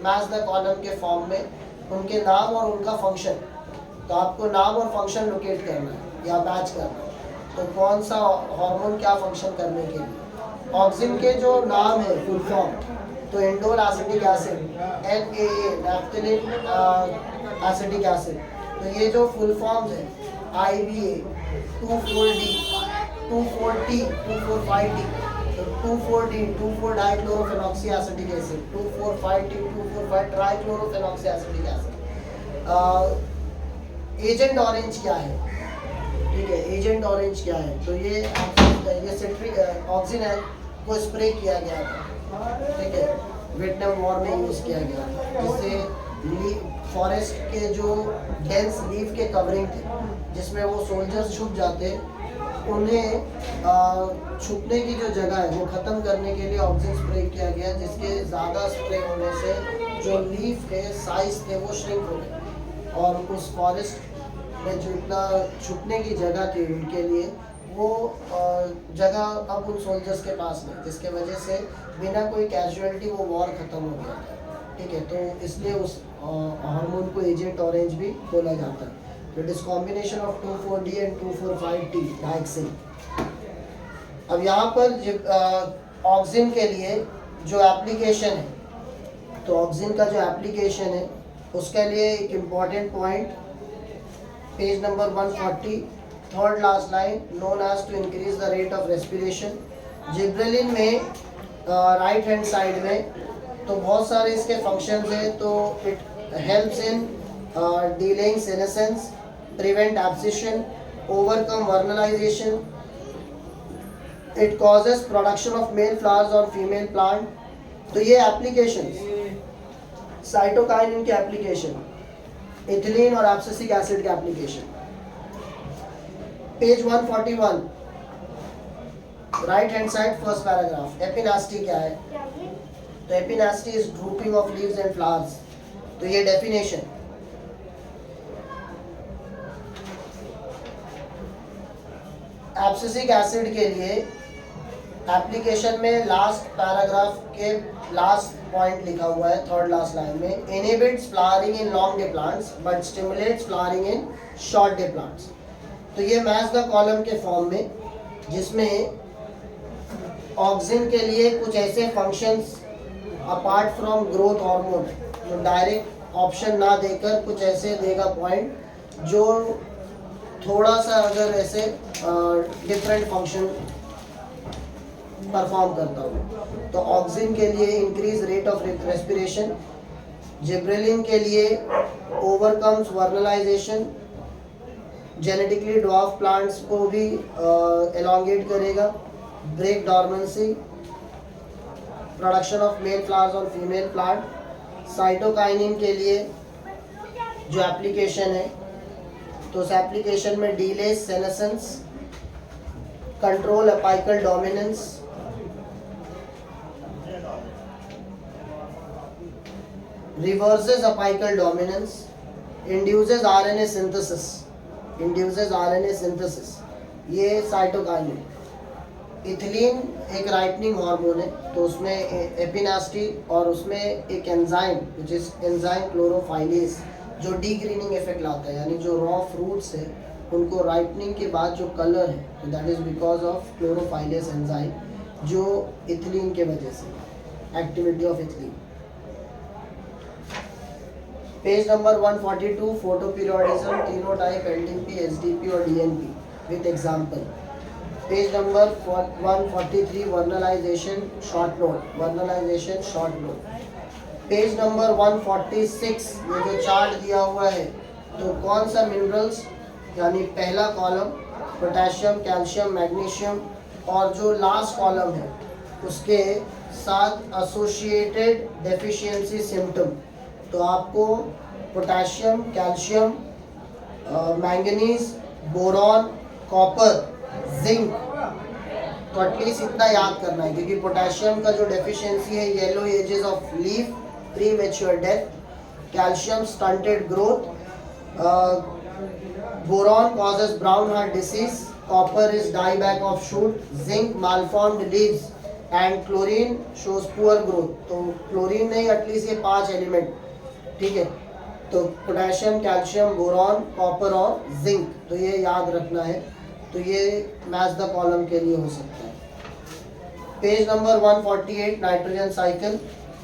match the column के फॉर्म में, उनके नाम और उनका फंक्शन. तो आपको नाम और फंक्शन लोकेट करना है या मैच करना है. तो कौन सा हार्मोन क्या फंक्शन करने के लिए. ऑक्सिन के जो नाम है फुल फॉर्म, तो indole acetic acid, NAA naphthalic acetic acid. तो ये जो फुल फॉर्म्स है IBA, 24D, 24T, 24,5T. तो 24D 24 dichlorophenoxy acetic acid, 24,5T 24,5 trichlorophenoxy acetic acid. Agent orange क्या है, ठीक है, एजेंट ऑरेंज क्या है. तो ये सिट्रिक ऑक्सिन है को स्प्रे किया गया था, ठीक है, वियतनाम वॉर में यूज़ किया गया था, जिससे फॉरेस्ट के जो डेंस लीफ के कवरिंग थे जिसमें वो सोल्जर्स छुप जाते, उन्हें छुपने की जो जगह है वो ख़त्म करने के लिए ऑक्सीजन स्प्रे किया गया, जिसके ज़्यादा स्प्रे होने से जो लीफ के साइज थे वो श्रिंक हो गए और उस फॉरेस्ट में जो इतना छुपने की जगह थी उनके लिए वो जगह अब उन सोल्जर्स के पास नहीं, जिसके वजह से बिना कोई कैजुअलिटी वो वॉर ख़त्म हो गया था, ठीक है. तो इसलिए उस हार्मोन को एजेंट ऑरेंज भी बोला जाता है. It is combination of 24D and 24,5T डाइक्सिन. अब यहाँ पर ऑक्सिन के लिए जो एप्लीकेशन है, तो ऑक्सिन का जो एप्लीकेशन है उसके लिए एक important point, page number 140 third last line, known as to increase the rate of respiration. Gibberellin में राइट हैंड साइड में तो बहुत सारे इसके फंक्शंस हैं. तो it helps in delaying senescence, prevent abscission, overcome vernalization. It causes production of male flowers on female plant. तो ये एप्लीकेशंस, साइटोकाइनिन के एप्लीकेशन, इथिलीन और एब्सिसिक एसिड के application. Page 141 right hand side first paragraph. Epinasty क्या है, तो epinasty is drooping of leaves and flowers. तो ये डेफिनेशन. एब्सिसिक एसिड के लिए एप्लीकेशन में लास्ट पैराग्राफ के लास्ट पॉइंट लिखा हुआ है थर्ड लास्ट लाइन में, inhibits flowering in long day plants but stimulates flowering in short day plants. तो ये मैच द कॉलम के फॉर्म में, जिसमें ऑक्सिन के लिए कुछ ऐसे functions apart from growth hormone जो डायरेक्ट ऑप्शन ना देकर कुछ ऐसे देगा पॉइंट जो थोड़ा सा अगर ऐसे डिफरेंट फंक्शन परफॉर्म करता हूँ। तो ऑक्सिन के लिए increase rate of respiration, gibberellin के लिए overcomes vernalization, genetically dwarf plants को भी एलोंगेट करेगा, break dormancy, production of male flowers on female plant. Cytokinin के लिए जो एप्लीकेशन है, तो उस एप्लीकेशन में delay senescence, control apical dominance, reverses apical dominance, induces RNA synthesis, ये साइटोकाइनिन। इथिलीन एक राइपनिंग हार्मोन है, तो उसमें एपिनास्टी और उसमें एक enzyme which is enzyme chlorophyllase जो डीग्रीनिंग इफेक्ट लाता है, यानी जो रॉ फ्रूट्स है उनको राइपनिंग के बाद जो कलर है, तो that is because of chlorophyllase enzyme, जो इथिलीन के वजह से activity of ethylene. Page number 142 photoperiodism, तीनों टाइप एलटीपी, एसडीपी और DNP with example. Page number 143 vernalization short note. Page number 146 ये जो चार्ट दिया हुआ है, तो कौन सा मिनरल्स, यानी पहला कॉलम पोटेशियम, कैल्शियम, मैग्नीशियम, और जो लास्ट कॉलम है उसके साथ एसोसिएटेड डेफिशिएंसी सिम्टम। तो आपको potassium, calcium, manganese, boron, copper, zinc, तो एटलीस्ट इतना याद करना है, क्योंकि पोटेशियम का जो डेफिशिएंसी है yellow edges of leaf, premature death, calcium stunted growth, boron causes brown heart disease, copper is dieback of shoot, zinc malformed leaves and chlorine shows poor growth. तो क्लोरीन नहीं, एटलीस्ट ये 5 element, ठीक है। तो potassium, calcium, boron, copper और zinc, तो ये याद रखना है। तो ये मैच द कॉलम के लिए हो सकता है। Page number 148 nitrogen cycle.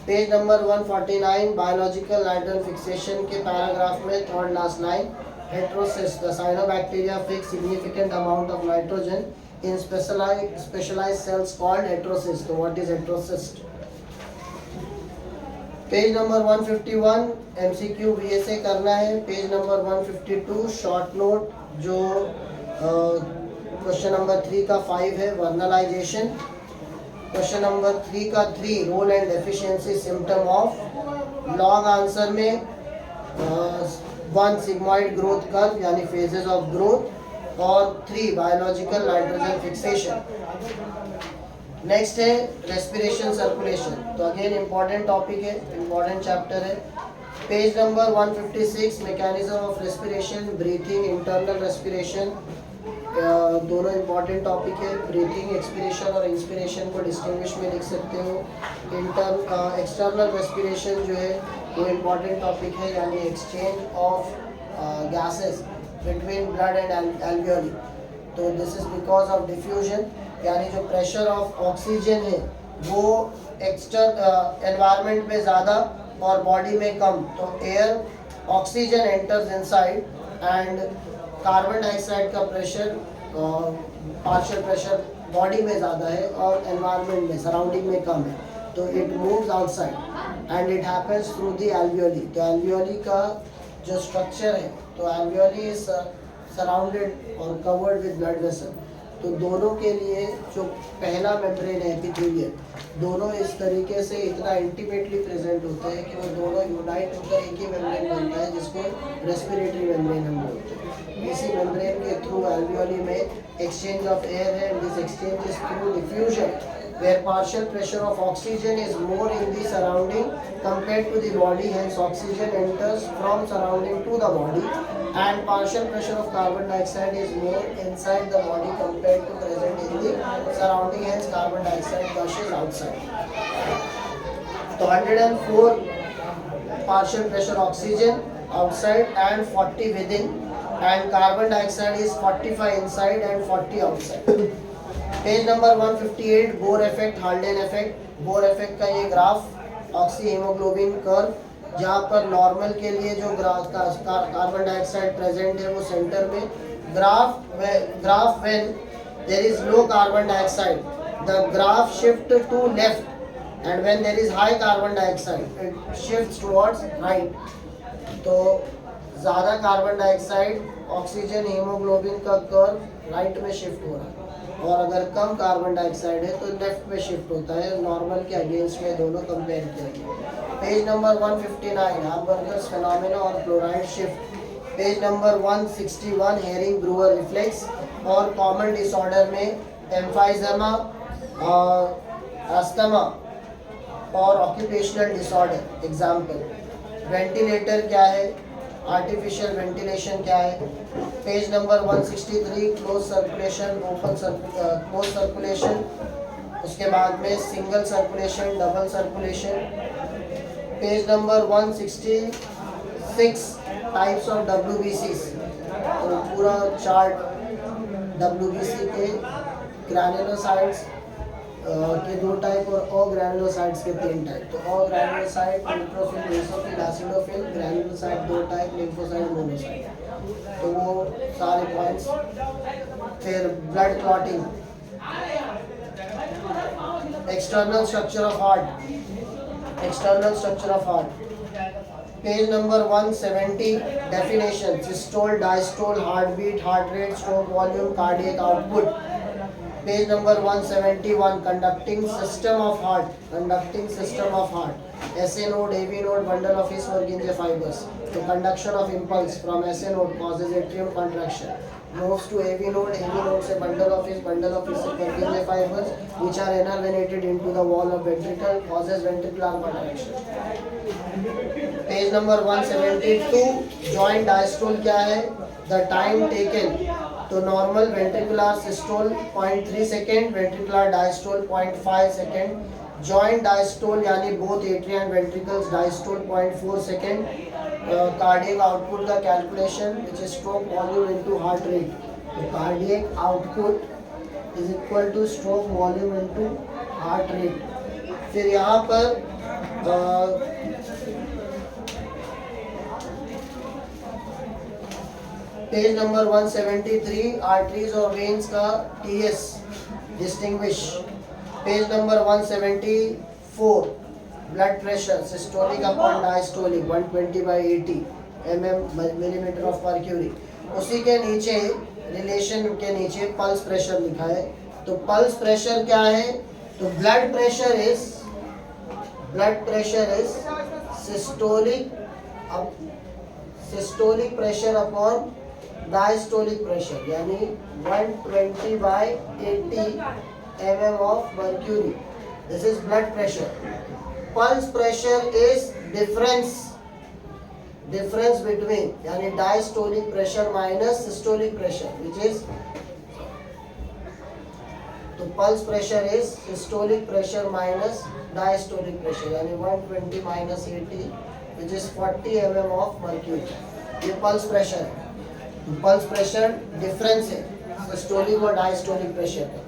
Page number 149 biological nitrogen fixation के पैराग्राफ में third last line, heterocyst the cyanobacteria fix significant amount of nitrogen in specialized cells called heterocyst. तो what is heterocyst? Page number 151 MCQ VSA करना है। Page number 152 short note, जो question number 3 का 5 है vernalization. Question number 3 का 3 role and deficiency symptom of. Long answer में 1 sigmoid growth curve यानी phases of growth, और 3 बायोलॉजिकल नाइट्रोजन फिक्सेशन। नेक्स्ट है रेस्पिरेशन सर्कुलेशन, तो अगेन इंपॉर्टेंट टॉपिक है, इंपॉर्टेंट चैप्टर है। Page number 156 mechanism of respiration, breathing, internal respiration, दोनों important topic है। Breathing, expiration और इंस्पिरेशन को डिस्टिंग्विश में लिख सकते हो। एक्सटर्नल रेस्पिरेशन जो है वो इंपॉर्टेंट टॉपिक है, यानी exchange of gases between blood and alveoli. तो this is because of diffusion, यानी जो प्रेशर ऑफ ऑक्सीजन है वो एनवायरनमेंट में ज़्यादा और बॉडी में कम। तो air oxygen enters inside and carbon dioxide का प्रेशर, पार्शियल प्रेशर बॉडी में ज़्यादा है और एनवायरनमेंट में, सराउंडिंग में कम है। तो it moves outside and it happens through the alveoli. तो एल्वियोली का जो स्ट्रक्चर है, तो एल्वियोली इज सराउंडेड और कवर्ड विद ब्लड वेसल। तो दोनों के लिए जो पहला मेम्ब्रेन है एपिथेलियल, दोनों इस तरीके से इतना इंटीमेटली प्रेजेंट होते हैं कि वो दोनों यूनाइट होकर एक ही मेम्ब्रेन बनता है, जिसको रेस्पिरेटरी मेम्ब्रेन हम बोलते हैं। इसी मेम्ब्रेन के थ्रू एल्वियोली में एक्सचेंज ऑफ एयर है, and this exchange is through diffusion where partial pressure of oxygen is more in the surrounding compared to the body, hence oxygen enters from surrounding to the body, and partial pressure of carbon dioxide is more inside the body compared to present in the surrounding, hence carbon dioxide gushes outside. तो 104 partial pressure oxygen outside and 40 within, and carbon dioxide is 45 inside and 40 outside. Page number 158 Bohr effect, Haldane effect. Bohr effect का ये graph oxy haemoglobin curve, जहाँ पर normal के लिए जो carbon dioxide present है वो सेंटर में. Graph when there is low carbon dioxide, the graph shift to left, and when there is high carbon dioxide it shifts towards right. तो ज़्यादा कार्बन डाइऑक्साइड ऑक्सीजन हीमोग्लोबिन का curve right में shift हो रहा है, और अगर कम कार्बन डाइऑक्साइड है तो लेफ्ट में शिफ्ट होता है. नॉर्मल के अगेंस्ट में दोनों कंपेयर किया गया. पेज नंबर 159 हार्बर्गर्स फिनोमेना और chloride shift. Page number 161 herring Breuer reflex. और कॉमन डिसऑर्डर में एम्फाइजेमा, अस्थमा और ऑक्यूपेशनल डिसऑर्डर. एग्जाम्पल. वेंटिलेटर क्या है, आर्टिफिशियल वेंटिलेशन क्या है. Page number 163 close circulation, open close circulation. उसके बाद में single circulation, double circulation. Page number 166 types of WBCs. तो पूरा चार्ट WBC के ग्रैनुलोसाइट्स के 2 टाइप और अग्रैनुलोसाइट्स के 3 टाइप. तो agranulocyte, neutrophil, basophil, acidophil. Granulocyte 2 type, lymphocyte, monocyte. तो वो सारे पॉइंट्स. फिर blood clotting, external structure of heart. External structure of heart. Page number 170 definition. Systole, diastole, heart beat, heart rate, stroke volume, cardiac output. Page number 171 conducting system of heart. Conducting system of heart. SA node, AV node, bundle of his Purkinje fibers. The conduction of impulse from SA node causes atrium contraction. Moves to AV node. AV node से bundle of his Purkinje fibers which are innervated into the wall of ventricle causes ventricular contraction. Page number 172 joint diastole क्या है. The time taken. तो normal ventricular systole 0.3 second, ventricular diastole 0.5 second. Joint diastole यानी both atria and ventricles diastole 0.4 second. Cardiac output का calculation which is stroke volume into heart rate. तो cardiac output is equal to stroke volume into heart rate. फिर यहाँ पर page number 173 आर्टरीज और veins का TS distinguish. Page number 174 blood pressure systolic upon diastolic 120/80 millimetre of mercury. उसी के नीचे रिलेशन के नीचे पल्स प्रेशर लिखा है. तो पल्स प्रेशर क्या है. तो blood pressure is systolic pressure upon diastolic pressure, यानी 120/80 mm of mercury. This is blood pressure. Pulse pressure is difference between यानी diastolic pressure minus systolic pressure, which is तो pulse pressure is systolic pressure minus diastolic pressure, यानी 120 minus 80 which is 40 mm of mercury. ये pulse pressure है. तो pulse pressure difference है systolic और diastolic pressure का.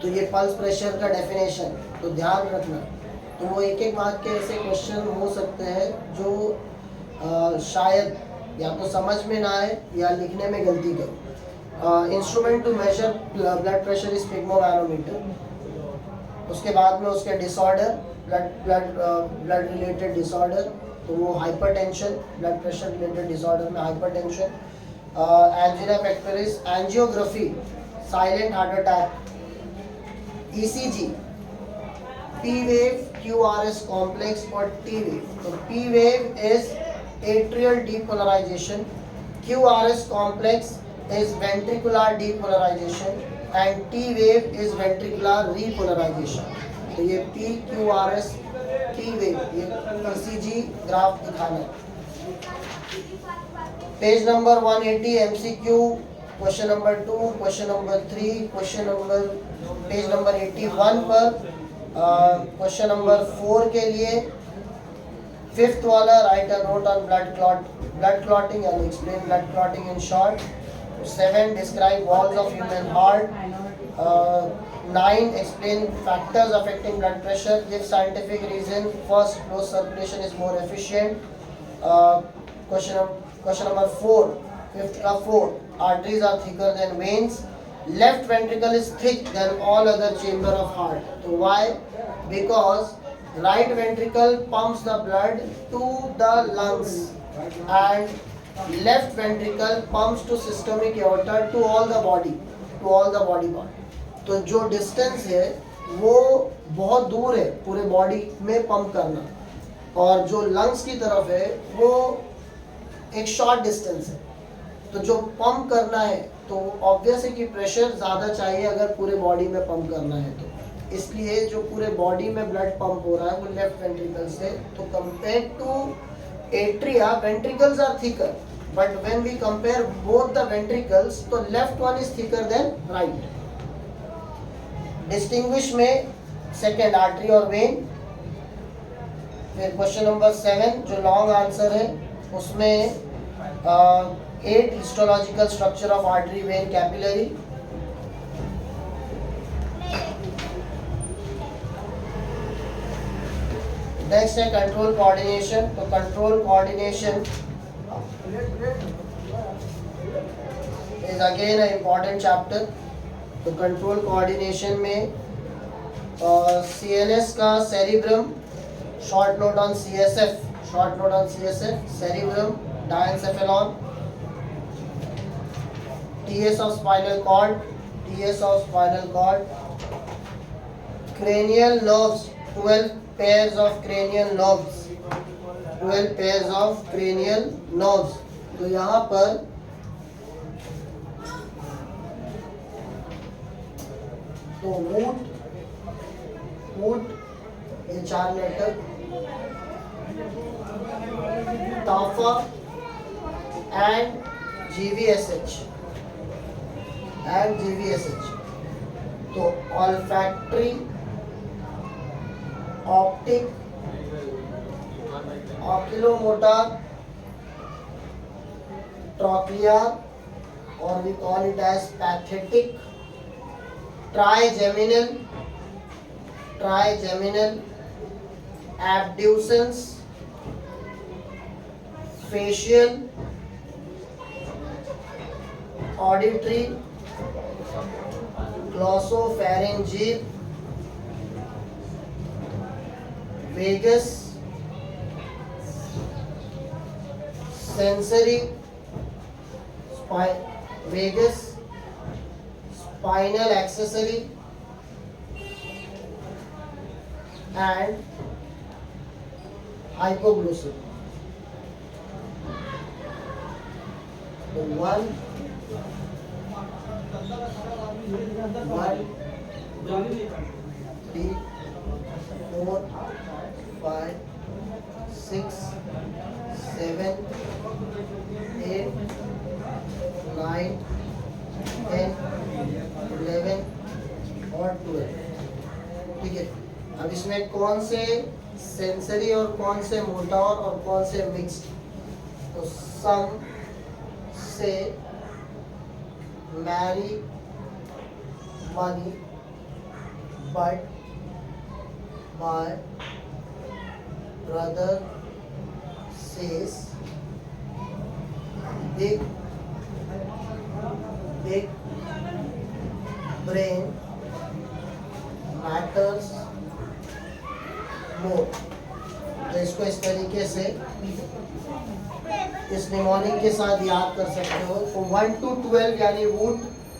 तो ये पल्स प्रेशर का डेफिनेशन. तो ध्यान रखना. तो वो एक बात के ऐसे क्वेश्चन हो सकते हैं जो शायद या तो समझ में ना आए या लिखने में गलती करो. Instrument to measure blood pressure is sphygmobarometer. उसके बाद में उसके डिसऑर्डर, ब्लड रिलेटेड डिसऑर्डर. तो वो hypertension, blood pressure related disorder में hypertension. Angina pectoris, angiography, silent heart attack, ECG, P wave, QRS complex और T wave. तो P wave is atrial depolarization, QRS complex is ventricular depolarization and T wave is ventricular repolarization. तो ये P, QRS, T wave, ये ECG graph दिखाना है. Page number 180 MCQ question number 2, question number 3, question number page number 81 पर question number 4 के लिए fifth वाला, right a note on blood clotting and explain blood clotting in short. 7, describe walls of human heart. 9, explain factors affecting blood pressure. Give scientific reason. First, closed circulation is more efficient. Question number 4, fifth का 4. Arteries are thicker than veins. Left ventricle is thick than all other chamber of heart. So why? Because right ventricle pumps the blood to the lungs and left ventricle pumps to systemic aorta to all the body part. तो जो distance है वो बहुत दूर है पूरे body में pump करना, और जो लंग्स की तरफ है वो एक शॉर्ट डिस्टेंस है. तो जो पंप करना है तो ऑब्वियस है कि प्रेशर ज़्यादा चाहिए अगर पूरे बॉडी में पंप करना है. तो इसलिए जो पूरे बॉडी में ब्लड पंप हो रहा है वो लेफ्ट वेंट्रिकल से. तो compare to atria, ventricles are thicker, but when we compare both the ventricles तो left one is thicker than right. Distinguish में सेकेंड, आर्टरी और वेन. फिर क्वेश्चन नंबर 7 जो लॉन्ग आंसर है उसमें 8, histological structure of artery, vein, capillary. Next है control coordination. तो control coordination is again a important chapter. तो कंट्रोल कोऑर्डिनेशन में सीएनएस का cerebrum, short note on CSF, cerebrum, diencephalon. TS of spinal cord, cranial nerves, 12 pairs of cranial nerves. तो यहाँ पर तो मूट ये 4 लेटर, टाफा एंड जीवीएसएच. तो ऑल्फैक्टरी, ऑप्टिक, ऑक्यूलोमोटर, ट्रॉक्लियर, और we call it as pathetic, trigeminal, abducens, facial, auditory, glossopharyngeal, vagus, sensory, spinal accessory, and hypoglossal. So 1, 2, 3, 4, 5, 6, 7, 8, 9, 10, 11 और 12. ठीक है. अब इसमें कौन से सेंसरी और कौन से मोटर और कौन से मिक्स्ड. तो some say marry, money, but, by, brother, says, big, brain, matters, more. तो इसको इस तरीके से इस निमोनिक के साथ याद कर सकते हो. तो 1 to 12 यानी वुड,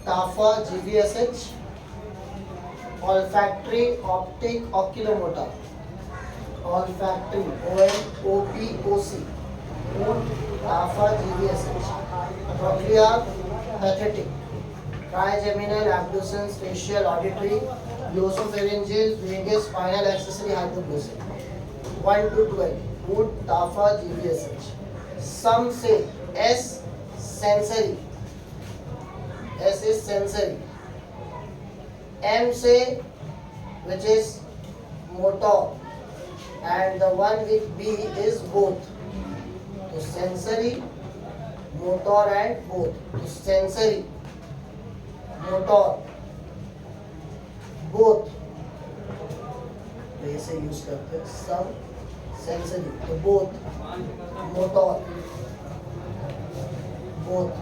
टाफा, GVSH, olfactory, optic, oculomotor, olfactory, OPOC, wood, टाफा, GVSH, trochlear, pathetic, trigeminal, abducens, facial, auditory, glossopharyngeal, vagus, spinal accessory, hypoglossal. 1 to 12, wood, tafa, GVSH. Some say S, sensory. S is sensory. M say, which is motor, and the one with B is both. तो sensory, motor and both. तो sensory, motor, both. तो ऐसे use करते हैं some, sensory. तो both, motor, both,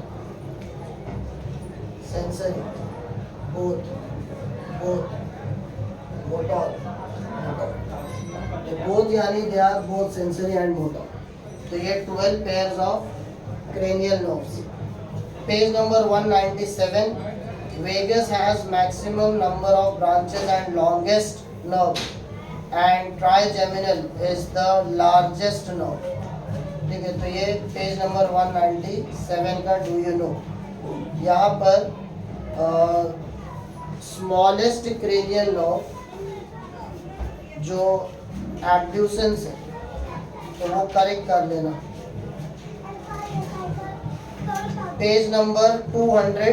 sensory, both, motor. तो both यानी they are both sensory and motor. तो ये 12 pairs of cranial nerves. Page number 197. Vagus has maximum number of branches and longest nerve, and trigeminal is the largest nerve. ठीक है, तो ये page number 197 का do you know. यहाँ पर smallest cranial nerve जो एब्ड्यूसेंस है, तो वो करेक्ट कर लेना. Page number 200,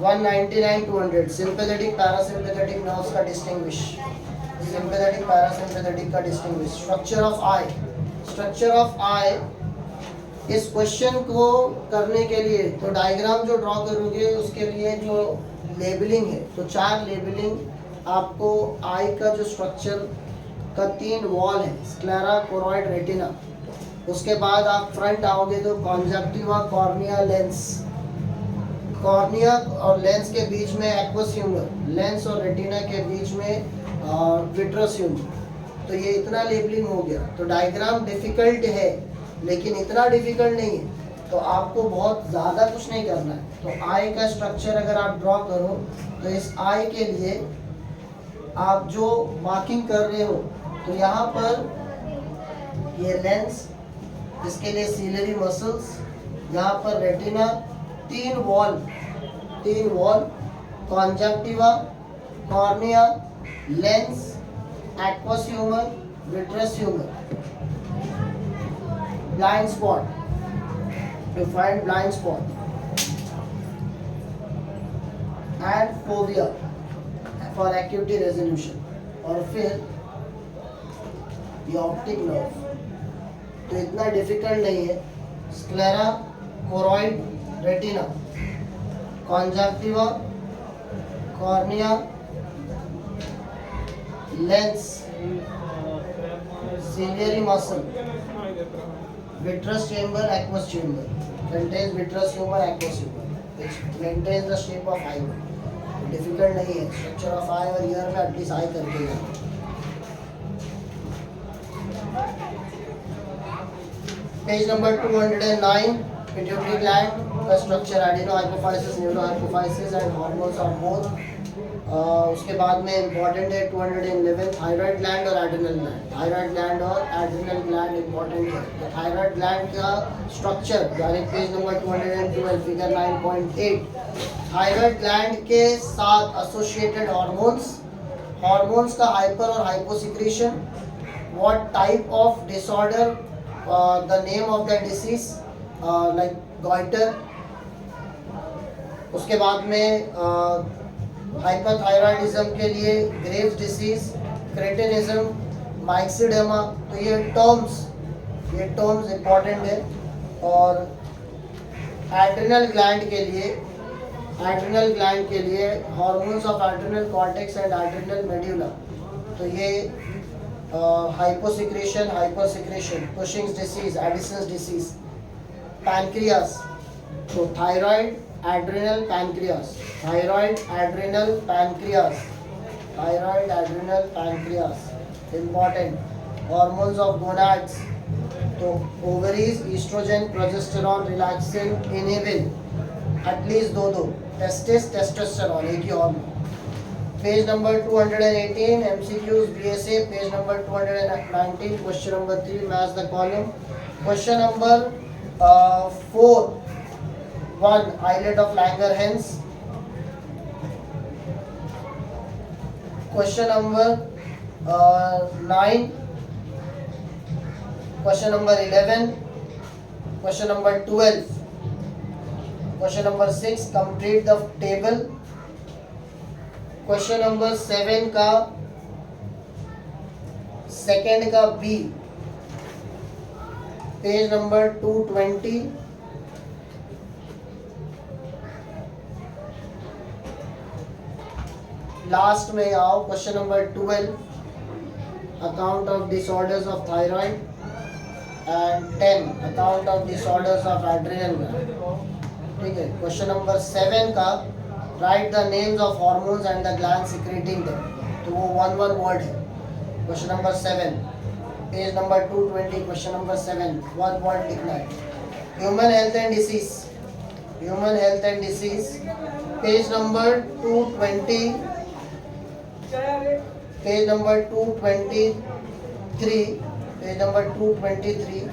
199, 200. Sympathetic parasympathetic nerves का डिस्टिंग्विश. सिंपैथेटिक पैरासिम्पैथेटिक का distinguish. Structure of eye. Structure of eye, इस क्वेश्चन को करने के लिए तो डायग्राम जो ड्रॉ करोगे उसके लिए जो लेबलिंग है, तो 4 लेबलिंग आपको आई का जो स्ट्रक्चर का 3 वॉल है, स्क्लेरा, कोरॉइड, रेटिना. उसके बाद आप फ्रंट आओगे तो कॉन्जक्टिवा, कॉर्निया, लेंस. कॉर्निया और लेंस के बीच में एक्वस ह्यूमर, लेंस और रेटिना के बीच में विट्रस ह्यूमर. तो ये इतना लेबलिंग हो गया. तो डायग्राम डिफिकल्ट है लेकिन इतना डिफिकल्ट नहीं है, तो आपको बहुत ज़्यादा कुछ नहीं करना है. तो आई का स्ट्रक्चर अगर आप ड्रॉ करो तो इस आई के लिए आप जो मार्किंग कर रहे हो, तो यहाँ पर ये लेंस, इसके लिए सीलरी मसल्स, यहाँ पर retina, 3 wall, conjunctiva, cornea, lens, aqueous humour, vitreous humour. Blind spot, to find blind spot, and fovea for acuity resolution. और फिर ये ऑप्टिक नर्व, तो इतना डिफिकल्ट नहीं है. Sclera, choroid, retina, conjunctiva, cornea, lens, ciliary muscle, vitreous chamber, aqueous chamber. Contains vitreous humor, aqueous humor, which maintains the shape of eye. Difficult नहीं है. Structure of eye और ear में at least eye करके जाओ. Page number 209. Pituitary gland का structure, adenohypophysis, neurohypophysis and hormones are both. उसके बाद में इम्पॉर्टेंट है 211 थायराइड ग्लैंड और एड्रिनल ग्लैंड. थायराइड ग्लैंड और एड्रिनल ग्लैंड इम्पॉर्टेंट है. तो थायराइड ग्लैंड का structure direct page number 212 figure 9.8. Thyroid gland के साथ एसोसिएटेड हार्मोन्स का हाइपर और hyposecretion. What type of disorder, the name of the disease, like goitre. उसके बाद में हाइपरथायराइडिज्म के लिए ग्रेव्स डिसीज, क्रेटिनिज्म, माइक्सिडेमा. तो ये टर्म्स इम्पॉर्टेंट है. और एड्रिनल ग्लैंड के लिए hormones of adrenal cortex and adrenal medulla. तो ये hyposecretion, hypersecretion, Cushing's disease, Addison's disease. Pancreas, तो thyroid, adrenal, pancreas. Thyroid, adrenal, pancreas. Important. Hormones of gonads. तो ovaries, estrogen, progesterone, relaxin, inhibin. At least दो. Testis, testosterone, एक ही hormone. Page number 218, MCQs, BSA. Page number 219, question number 3, match the column. Question number 4. 1. Islet of Langerhans. Question number 9. Question number 11. Question number 12. Question number 6. Complete the table. Question number 7 का second का B, page number 220, last में आओ question number 12, account of disorders of thyroid, and 10 account of disorders of adrenal gland. ठीक है, question number 7 का right the names of hormones and the gland secreting them, तो वो one word है। Question number 7, page number 220, question number 7, one word लिखना है। Human health and disease, human health and disease, page number 220, page number 223, page number 223।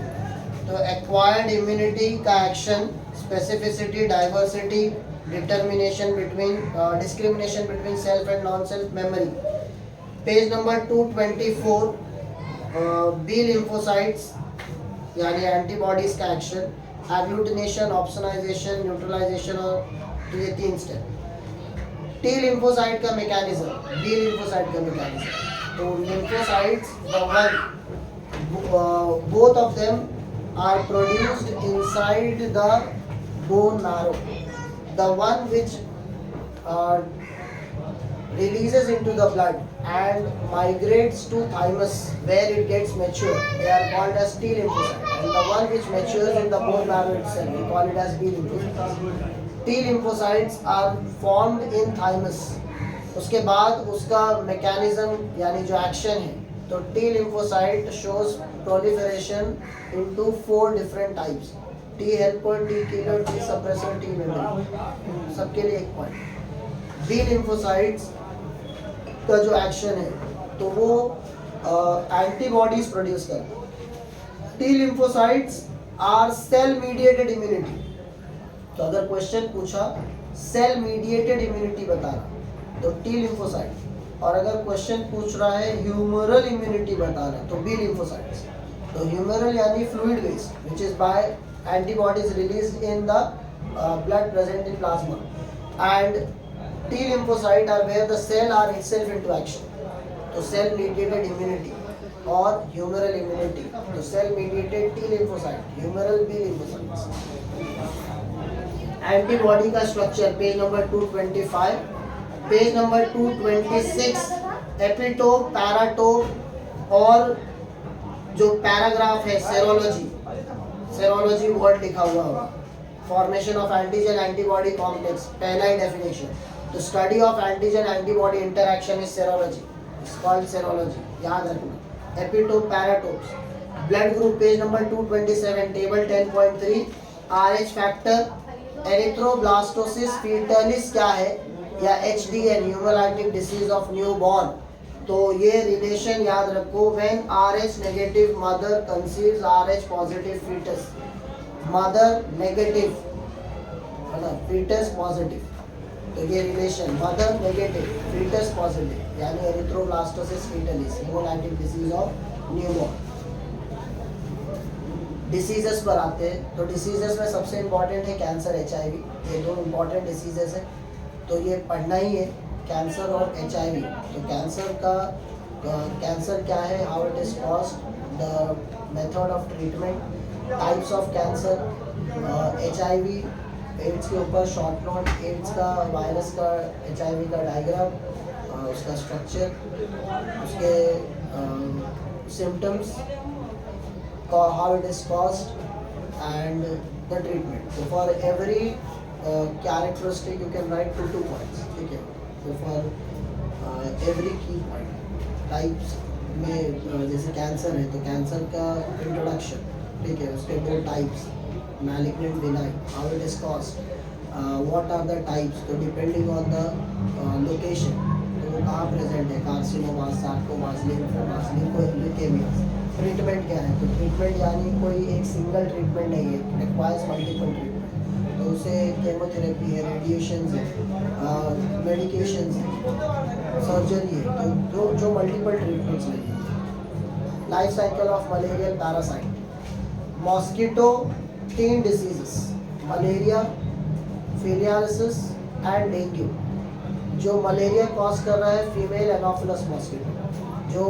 तो acquired immunity का action, specificity, diversity, determination between, discrimination between self and non self memory. Page number 224, B lymphocytes यानी antibodies का action, agglutination, opsonization, neutralization, और तो ये 3 step. T lymphocyte का mechanism, B lymphocyte का mechanism. तो lymphocytes, the one, both of them are produced inside the bone marrow. The one which releases into the blood and migrates to thymus where it gets mature, they are called as T lymphocyte. And the one which matures in the bone marrow itself, we call it as B lymphocytes. T lymphocytes are formed in thymus. उसके बाद उसका mechanism यानी जो action है, तो T lymphocyte shows proliferation into 4 different types: T helper, T killer, T suppressor, T memory. सबके लिए एक पॉइंट। B lymphocytes का जो एक्शन है तो वो एंटीबॉडीज प्रोड्यूस करते हैं। T lymphocytes are cell mediated immunity. तो अगर क्वेश्चन पूछा सेल मीडिएटेड इम्यूनिटी बताना तो T lymphocyte, और अगर क्वेश्चन पूछ रहा है ह्यूमरल इम्यूनिटी बताना तो बी लिम्फोसाइट्स। तो ह्यूमरल यानी fluid waste which is by antibodies released in the blood present in plasma, and T lymphocyte are where the cell are itself into action. तो सेल मीडिएटेड इम्यूनिटी और humoral immunity, तो cell mediated T lymphocyte, humoral B lymphocytes. Antibody का structure, page number 225, page number 226, epitope, paratope, और जो paragraph है serology, serology word लिखा हुआ होगा। Formation of antigen antibody complex, पहला ही डेफिनेशन। तो study of antigen antibody interaction is serology, it's called serology, याद रखना। Epitope, paratopes, blood group, page number 227, table 10.3, RH factor, erythroblastosis fetalis क्या है, या HDN, haemolytic disease of newborn. तो ये रिलेशन याद रखो, when RH negative mother conceives RH positive foetus, mother negative है ना, फीटस पॉजिटिव। तो ये relation mother negative foetus positive यानी erythroblastosis fetalis, haemolytic disease of newborn. Diseases पर आते हैं, तो डिसीजेस में सबसे इम्पॉर्टेंट है कैंसर, HIV, ये दो इम्पॉर्टेंट डिसीजेस है, तो ये पढ़ना ही है, कैंसर और HIV। तो कैंसर का कैंसर क्या है, how it is caused, the method of treatment, types of cancer, HIV, AIDS के ऊपर शॉर्ट नोट, एड्स का वायरस का, HIV का डायग्राम, उसका स्ट्रक्चर, उसके symptoms, how it is caused and the treatment. तो for every characteristic you can write 2 points, ठीक है। तो for every key point, types में जैसे कैंसर है तो कैंसर का इंट्रोडक्शन, ठीक है, उसके 2 types, malignant, benign, how it is caused, what are the types, तो डिपेंडिंग ऑन द लोकेशन, तो वो कहाँ प्रेजेंट है, carcinomas, sarcomas, lymphomas, leukemias. Treatment क्या है, तो ट्रीटमेंट यानी कोई एक सिंगल ट्रीटमेंट नहीं है, रिक्वायर्स मल्टीपल ट्रीटमेंट। तो उसे केमोथेरेपी है, रेडिएशन है, मेडिकेशन है, सर्जरी है, तो जो मल्टीपल ट्रीटमेंट्स लगी। Life cycle of malarial parasite, mosquito, 3 diseases, malaria, filariasis and dengue. जो मलेरिया कॉज कर रहा है फीमेल एनोफिलस मॉस्किटो, जो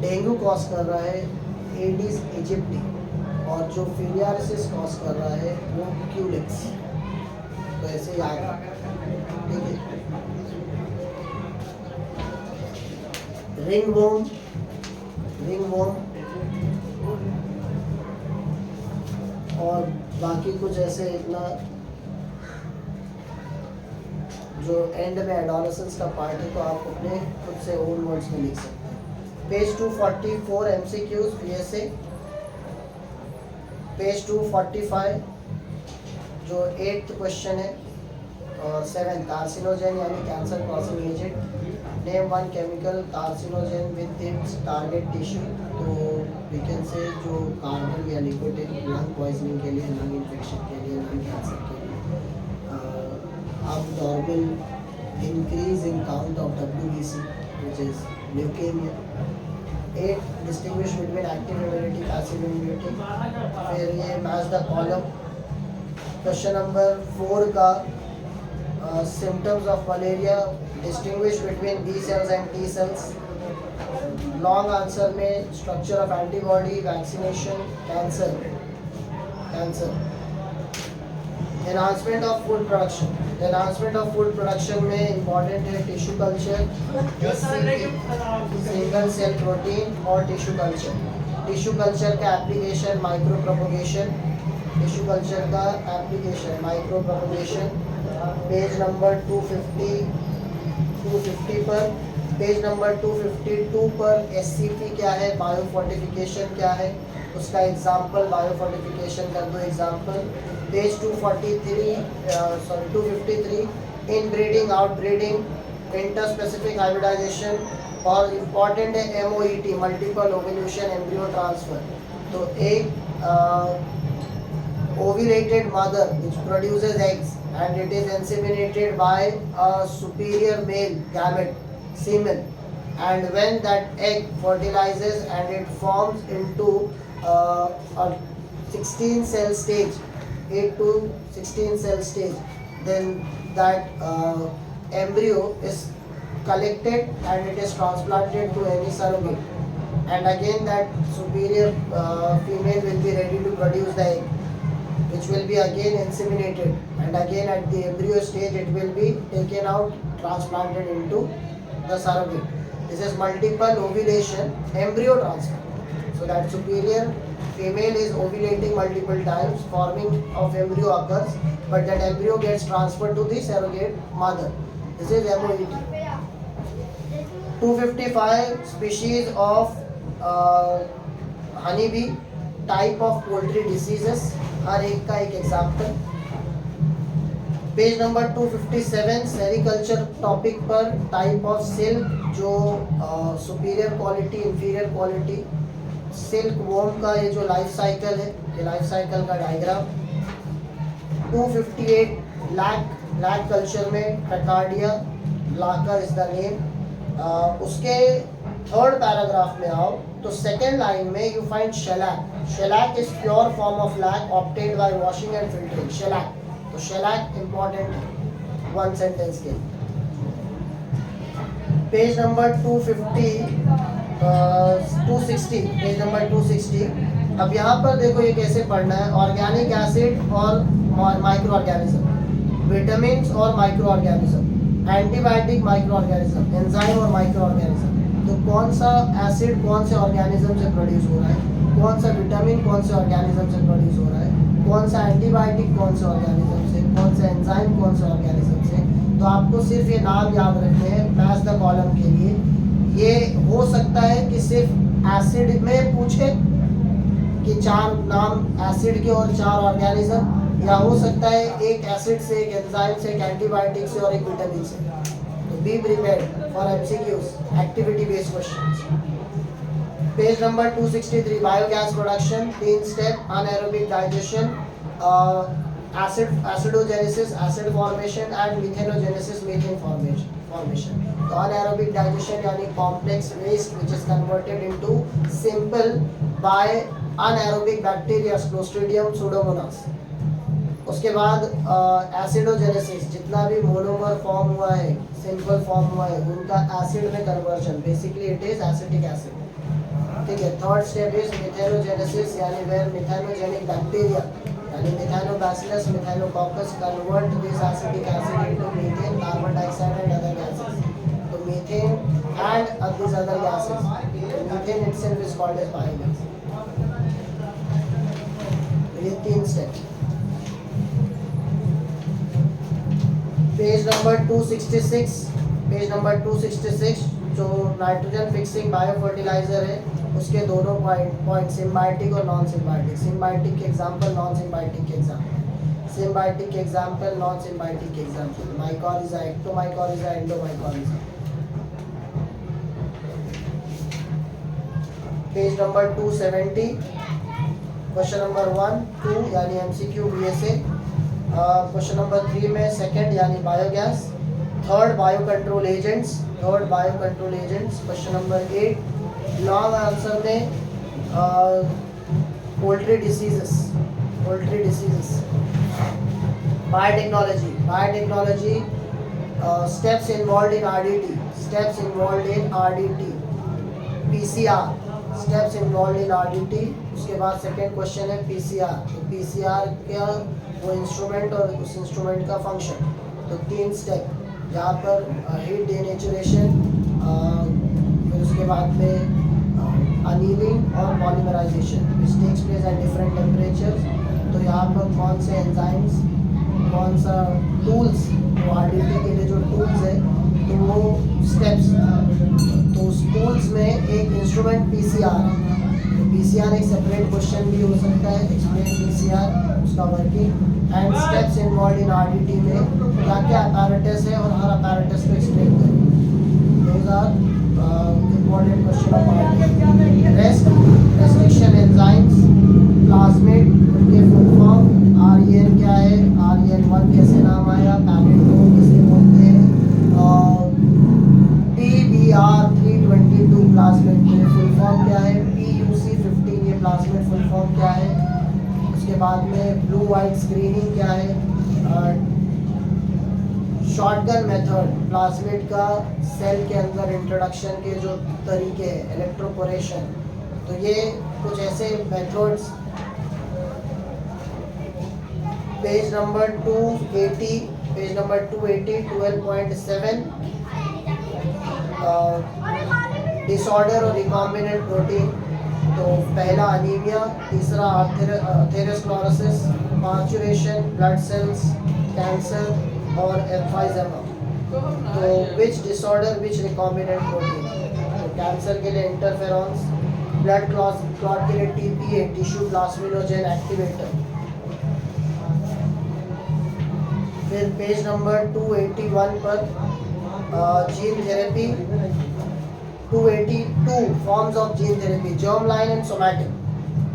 डेंगू कॉज कर रहा है एडिस इजिप्टी, और जो फिलियारिसिस कॉज कर रहा है वो क्यूलिक्स। तो ऐसे याद रखना, ठीक है। रिंगवॉर्म और बाकी कुछ ऐसे इतना जो एंड में एडोलेसेंस का पार्ट है, तो आप अपने खुद से ओन वर्ड्स में लिख सकते हैं। पेज 244 MCQs PSA, पेज 245 जो 8th क्वेश्चन है, और 7 कार्सिनोजन यानी cancer causing agent. Name one chemical carcinogen with its target tissue. तो वी कैन से जो कार्बन या निकोटिन लंग पॉइजनिंग के लिए, लंग इन्फेक्शन के लिए, लंग कैंसर के लिए। abnormal increase in count of WBC, which is leukemia. 8 distinguish between active immunity, passive immunity. फिर ये match the column. Question number 4 का symptoms of malaria, distinguish between B cells and T cells. Long answer में structure of antibody, vaccination, cancer. Enhancement of food production में important है tissue culture, single cell protein और tissue culture का application micropropagation. Page number 250 पर, page number 252 पर SCP क्या है, biofortification क्या है, उसका एग्जाम्पल, बायोफोर्टिफिकेशन का 2 example. Page 253 inbreeding, outbreeding, interspecific hybridization, और इम्पॉर्टेंट है MOET, multiple ovulation embryo transfer. तो एक ovulated mother which produces eggs and it is inseminated by a superior male gamete, semen, and when that egg fertilizes and it forms into a 16 cell stage, 8 to 16 cell stage, then that embryo is collected and it is transplanted to any surrogate, and again that superior female will be ready to produce the egg, which will be again inseminated, and again at the embryo stage it will be taken out, transplanted into the surrogate. This is multiple ovulation embryo transfer. So that superior female is ovulating multiple times, forming of embryo occurs, but that embryo gets transferred to the surrogate mother. This is MOET. 255 species of honeybee, type of poultry diseases, हर एक का एक example. Page number 257 sericulture topic पर type of silk, जो superior quality, inferior quality, silkworm का ये जो life cycle है, ये लाइफ साइकिल का डायग्राम। 258 लैक कल्चर में Tachardia, lacca is the name. उसके थर्ड पैराग्राफ में आओ तो सेकेंड लाइन में you find shellac is pure form of lac obtained by washing and filtering. तो शेलैक इंपॉर्टेंट है 1 सेंटेंस के। Page number 260, page number 260। अब यहाँ पर देखो ये कैसे पढ़ना है, ऑर्गेनिक एसिड और माइक्रो ऑर्गेनिज्म, विटामिन्स और micro organism, antibiotic micro organism, enzyme और माइक्रो ऑर्गेनिज्म। तो कौन सा एसिड कौन से ऑर्गेनिज्म से प्रोड्यूस हो रहा है, कौन सा विटामिन कौन से ऑर्गेनिज्म से प्रोड्यूस हो रहा है, कौन सा एंटीबायोटिक कौन से ऑर्गेनिज्म से, कौन सा एंजाइम कौन से ऑर्गेनिज्म से। तो आपको सिर्फ ये नाम याद रखने हैं मैच द कॉलम के लिए। ये हो सकता है कि सिर्फ एसिड में पूछे कि 4 नाम एसिड के और 4 ऑर्गेनिज्म, या हो सकता है एक एसिड से, एक एंजाइम से, एक एंटीबायोटिक से और एक विटामिन से। तो be prepared for MCQs, activity based questions. Page number 263 biogas production, 3 step, anaerobic digestion, acidogenesis, acid formation, and methanogenesis, methane formation. तो अनएरोबिक डाइजेशन यानी complex waste which is converted into simple by anaerobic bacteria, Clostridium pseudomonas. उसके बाद एसिडोजेनेसिस, जितना भी monomer form हुआ है, simple form हुआ है, उनका एसिड में conversion, basically it is acetic acid. ठीक है। थर्ड स्टेप इज मिथेनोजेनेसिस, यानी वेयर मिथेनोजेनिक बैक्टीरिया यानी methanobacillus methanococcus convert this acidic acid into methane, carbon dioxide and other gases. तो methane and this other gases, methane itself is called as biogas. ये 3 step. Page number 266, page number 266 जो nitrogen fixing biofertilizer है उसके दोनों point symbiotic और non symbiotic. Symbiotic के example, non symbiotic के example. Symbiotic के एग्जांपल, नॉन सिम्बायोटिक के example. Mycorrhiza, ectomycorrhiza, endomycorrhiza. Page number 270, question number 1, 2 यानी एमसीक्यू बीएसए। क्वेश्चन नंबर 3 में सेकंड यानी biogas. Third bio control agents, third bio control agents. Question number 8 long answer में poultry diseases, poultry diseases. Biotechnology, biotechnology steps involve in RDT, steps involve in RDT. PCR, steps involve in RDT. उसके बाद second question है PCR. तो PCR क्या वो instrument और उस instrument का फंक्शन। तो 3 स्टेप यहाँ पर हीट डेनेचुरेशन, फिर उसके बाद में अनीलिंग और polymerisation which takes place at different temperatures. तो यहाँ पर कौन से एंजाइम्स, कौन सा टूल्स, तो आरडीटी के लिए जो टूल्स है तो वो स्टेप्स, तो उस टूल्स में एक इंस्ट्रूमेंट पीसीआर है। तो पीसीआर एक सेपरेट क्वेश्चन भी हो सकता है, एक्सप्लेन पीसीआर, उसका working and steps involve in RDT में क्या क्या अपैरेटस है और हर अपैरेटस को एक्सप्लेन करें। Those are important question of RDT. Rest, restriction enzymes, plasmid उनके full form, REN क्या है, REN1 कैसे नाम आया, पैलेट 2 किसे बोलते हैं, PBr322 प्लाज्मिड के फुल फॉर्म क्या है, PUC15 ये प्लाज्मिड फुल फॉर्म क्या है। उसके बाद में ब्लू वाइट स्क्रीनिंग क्या है, शॉटगन मेथड प्लाज्मिड का सेल के अंदर इंट्रोडक्शन के जो तरीके हैं, इलेक्ट्रोपोरेशन। तो ये कुछ ऐसे methods. Page number 280, page number 280 12.7 disorder और रिकॉम्बिनेंट प्रोटीन। तो पहला अनीमिया, तीसरा अथेरोस्क्लेरोसिस, पांचुरेशन, ब्लड सेल्स, कैंसर और एम्फाइजेमा। तो which disorder which recombinant protein. तो कैंसर के लिए इंटरफेरॉन्स, ब्लड क्लॉट के लिए टीपीए, टिश्यू प्लाज्मिनोजेन एक्टिवेटर। फिर पेज नंबर 281 पर gene therapy, 282 forms of gene therapy, germ line and somatic,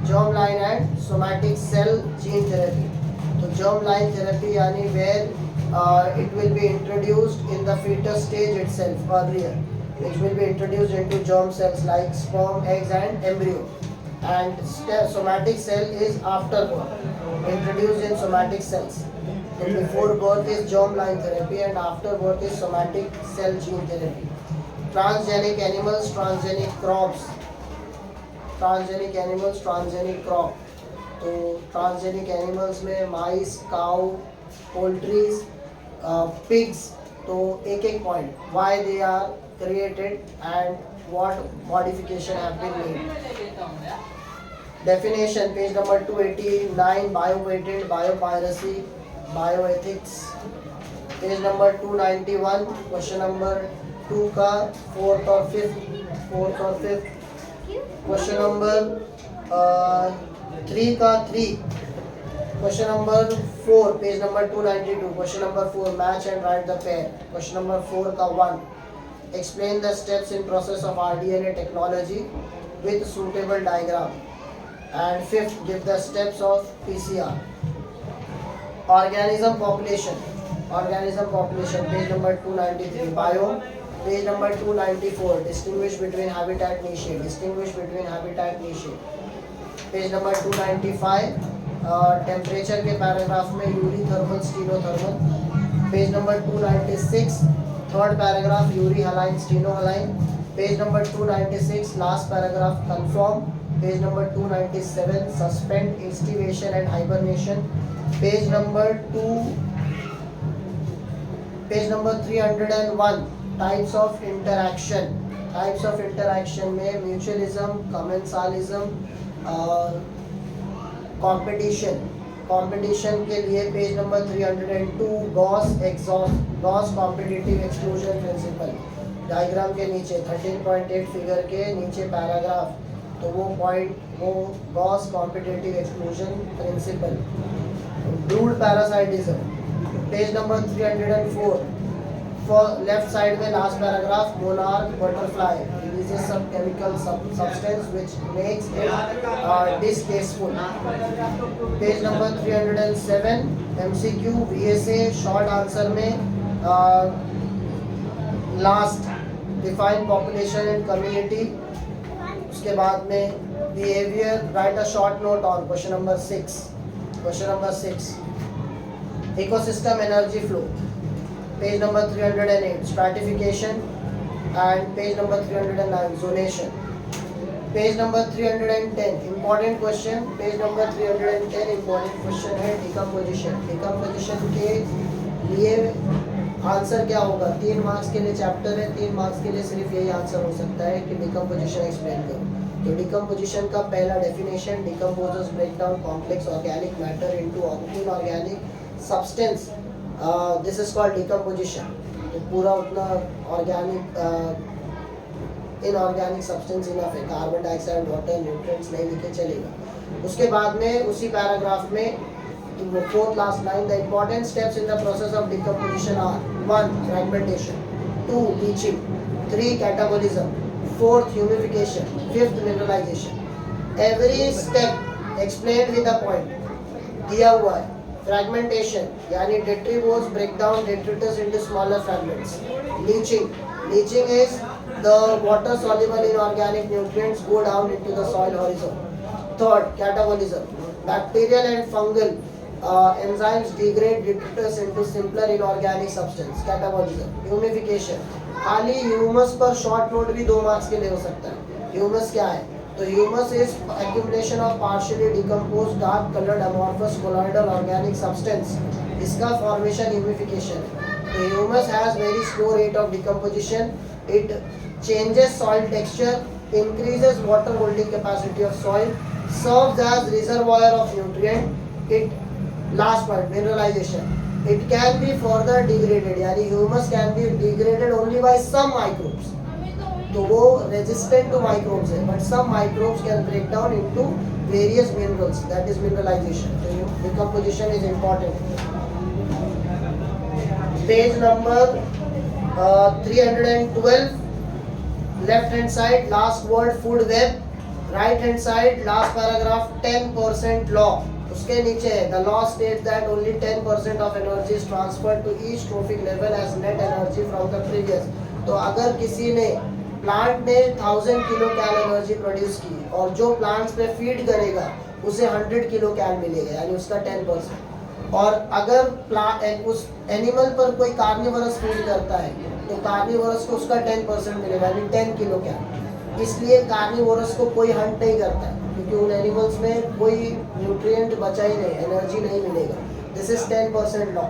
germ line and somatic cell gene therapy. तो germ line therapy यानी where it will be introduced in the fetus stage itself earlier, which will be introduced into germ cells like sperm, eggs and embryo. And somatic cell is after birth, introduced in somatic cells. So before birth is germ line therapy and after birth is somatic cell gene therapy. Transgenic animals, transgenic crops, transgenic animals, transgenic crop. तो transgenic animals में mice, cow, poultries, pigs। तो एक एक point, why they are created and what modification have been made. Definition, page number 289, bio-patent, biopiracy, bioethics। Page number 291, question number 2 का 4th और 5th। Question number 3 का 3। Question number 4, page number 292, question number 4, match and right the pair. Question number 4 का 1, explain the steps in process of rDNA technology with suitable diagram. And 5th, give the steps of PCR. Organism population, organism population, page number 293। Bio, page number 294, distinguish between habitat निचे, distinguish between habitat निचे। Page number 295, temperature के paragraph में Yuri thermal, steno thermal. Page number 296, third paragraph euryhaline, stenohaline. Page number 296 last paragraph confirm, page number 297 suspend aestivation and hibernation, page number 301 types of interaction. Types of interaction में mutualism, commensalism, competition. Competition के लिए page number 302 Gause exhaust, Gause competitive exclusion principle. Diagram के नीचे 13.8 figure के नीचे paragraph, तो वो Gause competitive exclusion principle. Brood parasitism page number 304 left side में last paragraph, monarch butterfly releases some chemical substance which makes it distasteful. Page number 307 MCQ VSA short answer में last define population and community, उसके बाद में behaviour, write a short note on question number 6। Question number 6 ecosystem energy flow, page number 308 stratification and page number 309 zonation. Page number 310 important question, page number 310 important question है decomposition. Decomposition के लिए answer क्या होगा? 3 marks के लिए chapter है, 3 marks के लिए सिर्फ यही आंसर हो सकता है कि डिकम्पोजिशन एक्सप्लेन करो। तो डिकम्पोजिशन का पहला definition, decomposers break down complex organic matter into inorganic substance, this is called decomposition. तो पूरा उतना ऑर्गेनिक इनऑर्गेनिक सब्सटेंस इनफ है, कार्बन डाइऑक्साइड, वाटर, न्यूट्रिएंट्स नहीं लिखे चलेगा। उसके बाद में उसी पैराग्राफ में fourth last line, the important steps in the process of decomposition are 1 fragmentation, 2 leaching, 3 catabolism, 4th humidification, 5th mineralization. Every step explained with a point दिया हुआ है। fragmentation यानी detritivores break down detritus into smaller fragments. leaching is the water soluble inorganic nutrients go down into the soil horizon. Third, catabolism, bacterial and fungal enzymes degrade detritus into simpler inorganic substance, catabolism. Humidification, खाली humus पर short note भी 2 marks के लिए हो सकता है। Humus क्या है? तो humus is accumulation of partially decomposed dark colored amorphous colloidal organic substance, इसका फॉर्मेशन ह्यूमिडिफिकेशन है। तो humus has very slow rate of decomposition, it changes soil texture, increases water holding capacity of soil, serves as reservoir of nutrient. It last point, mineralization, it can be further degraded, यानी humus can be degraded only by some microbes, तो वो resistant to microbes है, but some microbes can break down into various minerals, that is mineralization. तो decomposition is important. Page number 312 left hand side last word food web, right hand side last paragraph 10% law, उसके नीचे है the law states that only 10% of energy is transferred to each trophic level as net energy from the previous. तो अगर किसी ने plant ने 1000 kilo कैल energy produce की और जो प्लांट्स पे फीड करेगा उसे 100 किलो कैल मिलेगा, यानी उसका 10%। और अगर उस एनिमल पर कोई कार्निवरस फीड करता है तो कार्निवरस को उसका 10% मिलेगा, यानी 10 किलो कैल। इसलिए कार्निवरस को कोई हंट नहीं करता है क्योंकि उन एनिमल्स में कोई न्यूट्रिएंट बचा ही नहीं, एनर्जी नहीं मिलेगा। This is 10% law.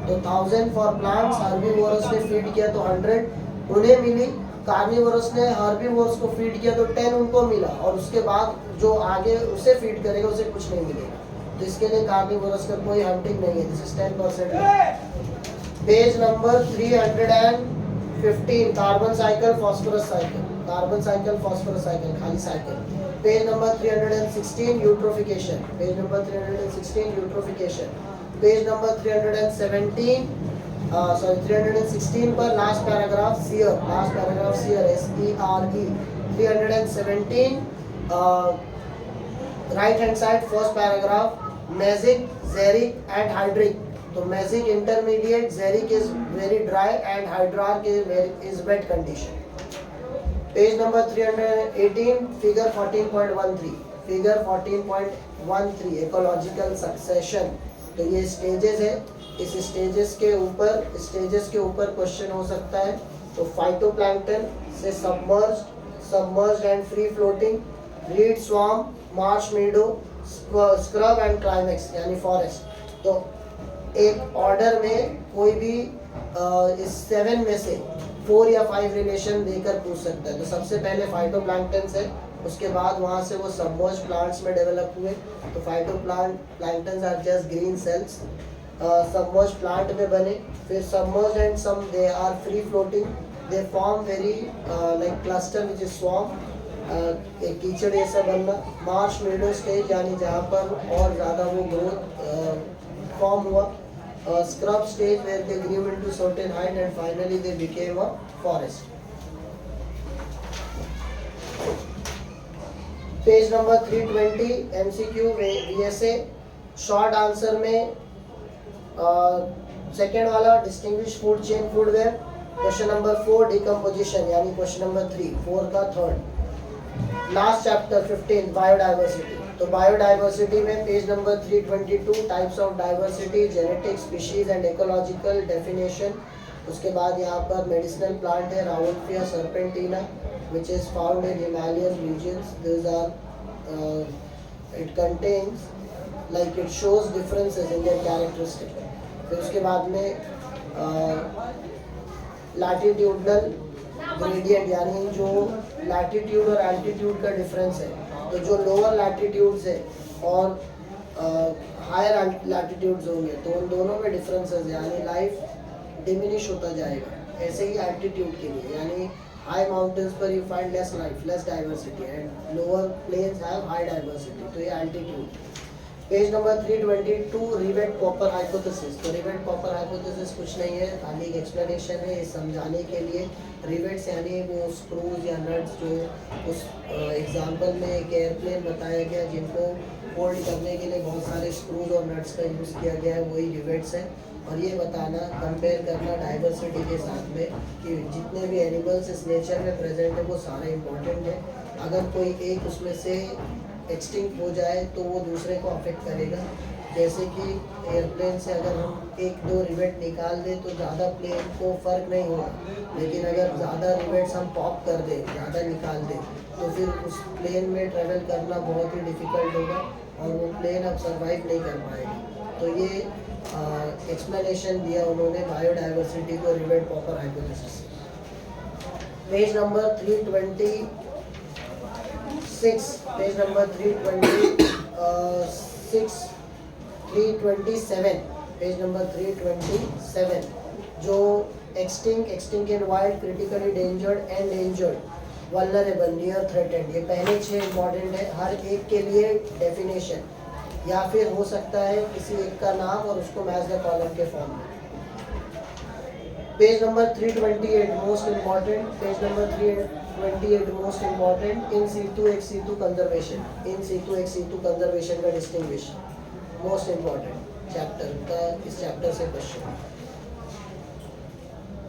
तो 1000 फॉर प्लांट्स, हर्बीवोरस ने फीड किया तो 100 उन्हें मिली, कार्निवोरस ने हर्बीवोरस को फीड किया तो 10 उनको मिला, और उसके बाद जो आगे उसे फीड करेगा उसे कुछ नहीं मिलेगा। तो इसके लिए कार्निवोरस का कोई हंटिंग नहीं है। This is 10% law. Page number 315 carbon cycle phosphorus cycle, carbon cycle phosphorus cycle, खाली cycle. Page number 316 eutrophication, page number 316 eutrophication. Page number 316 पर last paragraph sere, last paragraph sere SERE। 317 right hand side first paragraph mesic, xeric and hydric. तो mesic intermediate, xeric is very dry and hydrarch is wet condition. Page number 318 figure 14.13, figure 14.13 ecological succession. तो ये stages है, इस stages के ऊपर question हो सकता है। तो फाइटोप्लैंक्टन से submerged and free floating, read swarm, Marsh मीडो, scrub and climax यानी फॉरेस्ट। तो एक ऑर्डर में कोई भी इस 7 में से 4 या 5 रिलेशन देकर पूछ सकता है। तो सबसे पहले फाइटोप्लैंक्टन से, उसके बाद वहाँ से वो सबमर्ज प्लांट्स में डेवलप हुए। तो phytoplanktons are just green cells, submerge plant में बने, फिर submerge and some they are free floating, they form very like cluster which is swarm, एक कीचड़ जैसा बनना। मार्श मीडो स्टेज यानी जहाँ पर और ज़्यादा वो ग्रोथ फॉर्म हुआ। Scrub stage where they grew into certain height and finally they became a forest. Page number 320 MCQ VSA short answer में second वाला distinguish food chain food web, question number 4 decomposition यानी question number 3, 4 का third, last chapter 15 biodiversity। तो biodiversity में page number 322 types of diversity, genetic, species and ecological definition. उसके बाद यहाँ पर मेडिसिनल प्लांट है Rauwolfia serpentina which is found in Himalayan regions. This are it contains like it shows differences in their characteristic. फिर उसके बाद में latitudinal gradient यानी जो लैटिट्यूड और एल्टीट्यूड का डिफरेंस है। तो जो लोअर लैटिट्यूड्स है और हायर लैटिट्यूड्स होंगे तो उन दोनों में डिफरेंसेस यानी लाइफ डिमिनिश होता जाएगा। ऐसे ही एल्टीट्यूड के लिए यानी हाई माउंटेन्स पर you find less life, less diversity and lower plains have high diversity. तो ये altitude. Page number 322 rivet popper hypothesis. तो रिवेट कॉपर हाइपोथेसिस कुछ नहीं है, खाली एक एक्सप्लेनेशन है इस समझाने के लिए। रिवेट्स यानी वो स्क्रूज या नट्स जो उस एग्जांपल में एक एयरप्लेन बताया गया जिनको होल्ड करने के लिए बहुत सारे स्क्रूज और नट्स का यूज़ किया गया है, वही रिवेट्स है। और ये बताना, कंपेयर करना डाइवर्सिटी के साथ में कि जितने भी एनिमल्स इस नेचर में प्रेजेंट है वो सारे इम्पोर्टेंट है। अगर कोई एक उसमें से एक्सटिंक्ट हो जाए तो वो दूसरे को अफेक्ट करेगा। जैसे कि एयरप्लेन से अगर हम 1-2 रिवेट निकाल दें तो ज़्यादा प्लेन को फ़र्क नहीं होगा, लेकिन अगर ज़्यादा रिवेट्स हम पॉप कर दें, ज़्यादा निकाल दें, तो फिर उस प्लेन में ट्रेवल करना बहुत ही डिफ़िकल्ट होगा और वो प्लेन अब सर्वाइव नहीं कर पाएगा। तो ये एक्सप्लेनेशन दिया उन्होंने बायोडाइवर्सिटी को rivet popper hypothesis. Page number 326, page number 327, page number 327 जो एक्सटिंक्ट इन wild, critically endangered, endangered, vulnerable, near threatened, ये पहले 6 इंपॉर्टेंट है। हर एक के लिए डेफिनेशन या फिर हो सकता है किसी एक का नाम और उसको मैच द कॉलम के फॉर्म में। Page number 328 most important, page number 328 most important, in situ ex situ conservation, in situ ex situ conservation का डिस्टिंग्विश, मोस्ट इम्पॉर्टेंट चैप्टर का, इस चैप्टर से question.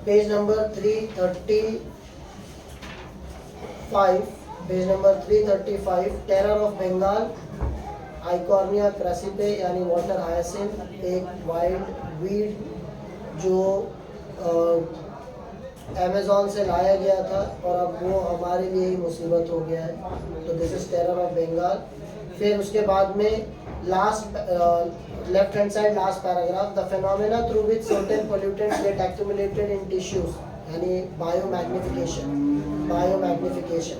Page number 335, page number 335 terror of Bengal, Eichhornia crassipes यानी water hyacinth, एक wild weed जो Amazon से लाया गया था और अब वो हमारे लिए ही मुसीबत हो गया है। तो this is terror of Bengal. फिर उसके बाद में last left hand side last paragraph, the phenomena through which certain pollutants get accumulated in tissues यानी biomagnification, biomagnification.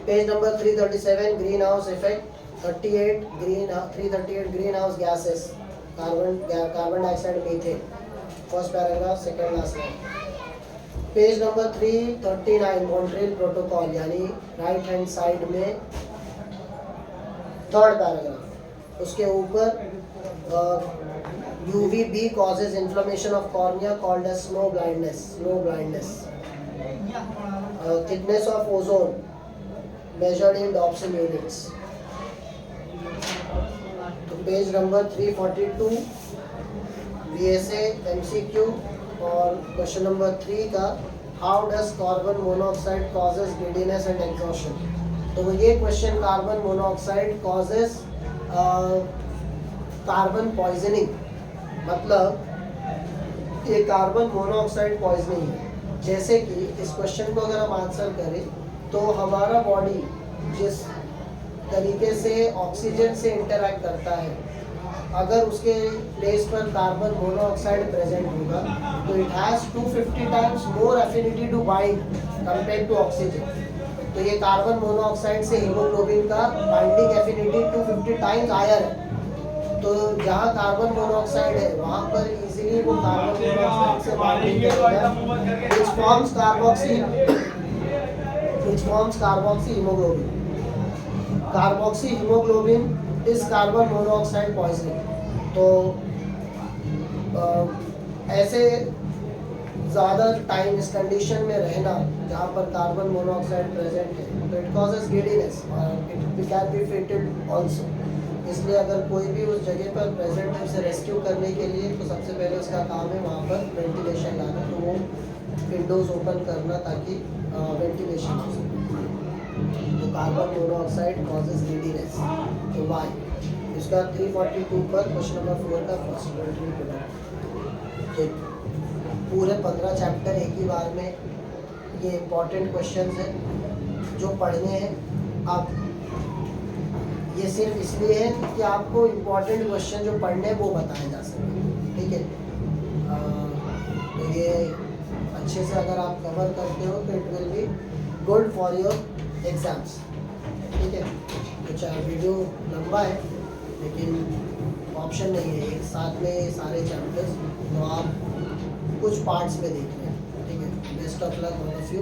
Page number 337 greenhouse effect, 338 greenhouse gases, carbon dioxide, methane, first paragraph, second last line. Page number 339 Montreal protocol यानी right hand side में third paragraph, उसके ऊपर UVB causes inflammation of cornea called as snow blindness, thickness of ozone measured in Dobson units। तो page number 342 VSA MCQ और question number 3 का how does carbon monoxide causes giddiness and exhaustion. तो ये question carbon monoxide causes carbon poisoning, मतलब ये carbon monoxide poisoning है। जैसे कि इस क्वेश्चन को अगर हम आंसर करें तो हमारा बॉडी जिस तरीके से ऑक्सीजन से इंटरैक्ट करता है, अगर उसके प्लेस पर कार्बन मोनोऑक्साइड प्रेजेंट होगा तो it has 250 times more affinity to bind compare to oxygen. तो ये कार्बन मोनोऑक्साइड से हीमोग्लोबिन का बाइंडिंग एफिनिटी 250 टाइम्स हायर है। तो जहाँ कार्बन मोनोऑक्साइड है वहाँ पर इजीली वो कार्बन मोनोऑक्साइड से बाइंडिंग करेगा, which forms carboxy hemoglobin. Carboxy haemoglobin इस कार्बन मोनोऑक्साइड पॉइजनिंग। तो ऐसे ज़्यादा टाइम इस कंडीशन में रहना जहाँ पर कार्बन मोनोऑक्साइड प्रेजेंट है तो इट कॉजेज गिडीनेस और it can be fatal also. इसलिए अगर कोई भी उस जगह पर प्रेजेंट है उसे रेस्क्यू करने के लिए तो सबसे पहले उसका काम है वहाँ पर वेंटिलेशन लाना, तो वो विंडोज़ ओपन करना ताकि वेंटिलेशन हो सके। तो कार्बन मोनोऑक्साइड कॉजेज गिडीनेस। तो वाई इसका 342 पर क्वेश्चन नंबर 4 का फर्स्ट कंट्री। तो पूरे 15 चैप्टर एक ही बार में, ये इम्पॉर्टेंट क्वेश्चंस हैं जो पढ़ने हैं। आप ये सिर्फ इसलिए है कि आपको इम्पॉर्टेंट क्वेश्चन जो पढ़ने हैं वो बताए जा सके, ठीक है। तो ये अच्छे से अगर आप कवर करते हो तो it will be good for your exams, ठीक है। तो चाहे वीडियो लंबा है लेकिन ऑप्शन नहीं है एक साथ में सारे चैप्टर्स, तो आप कुछ पार्ट्स में देख लें, ठीक है। Best of luck all of you.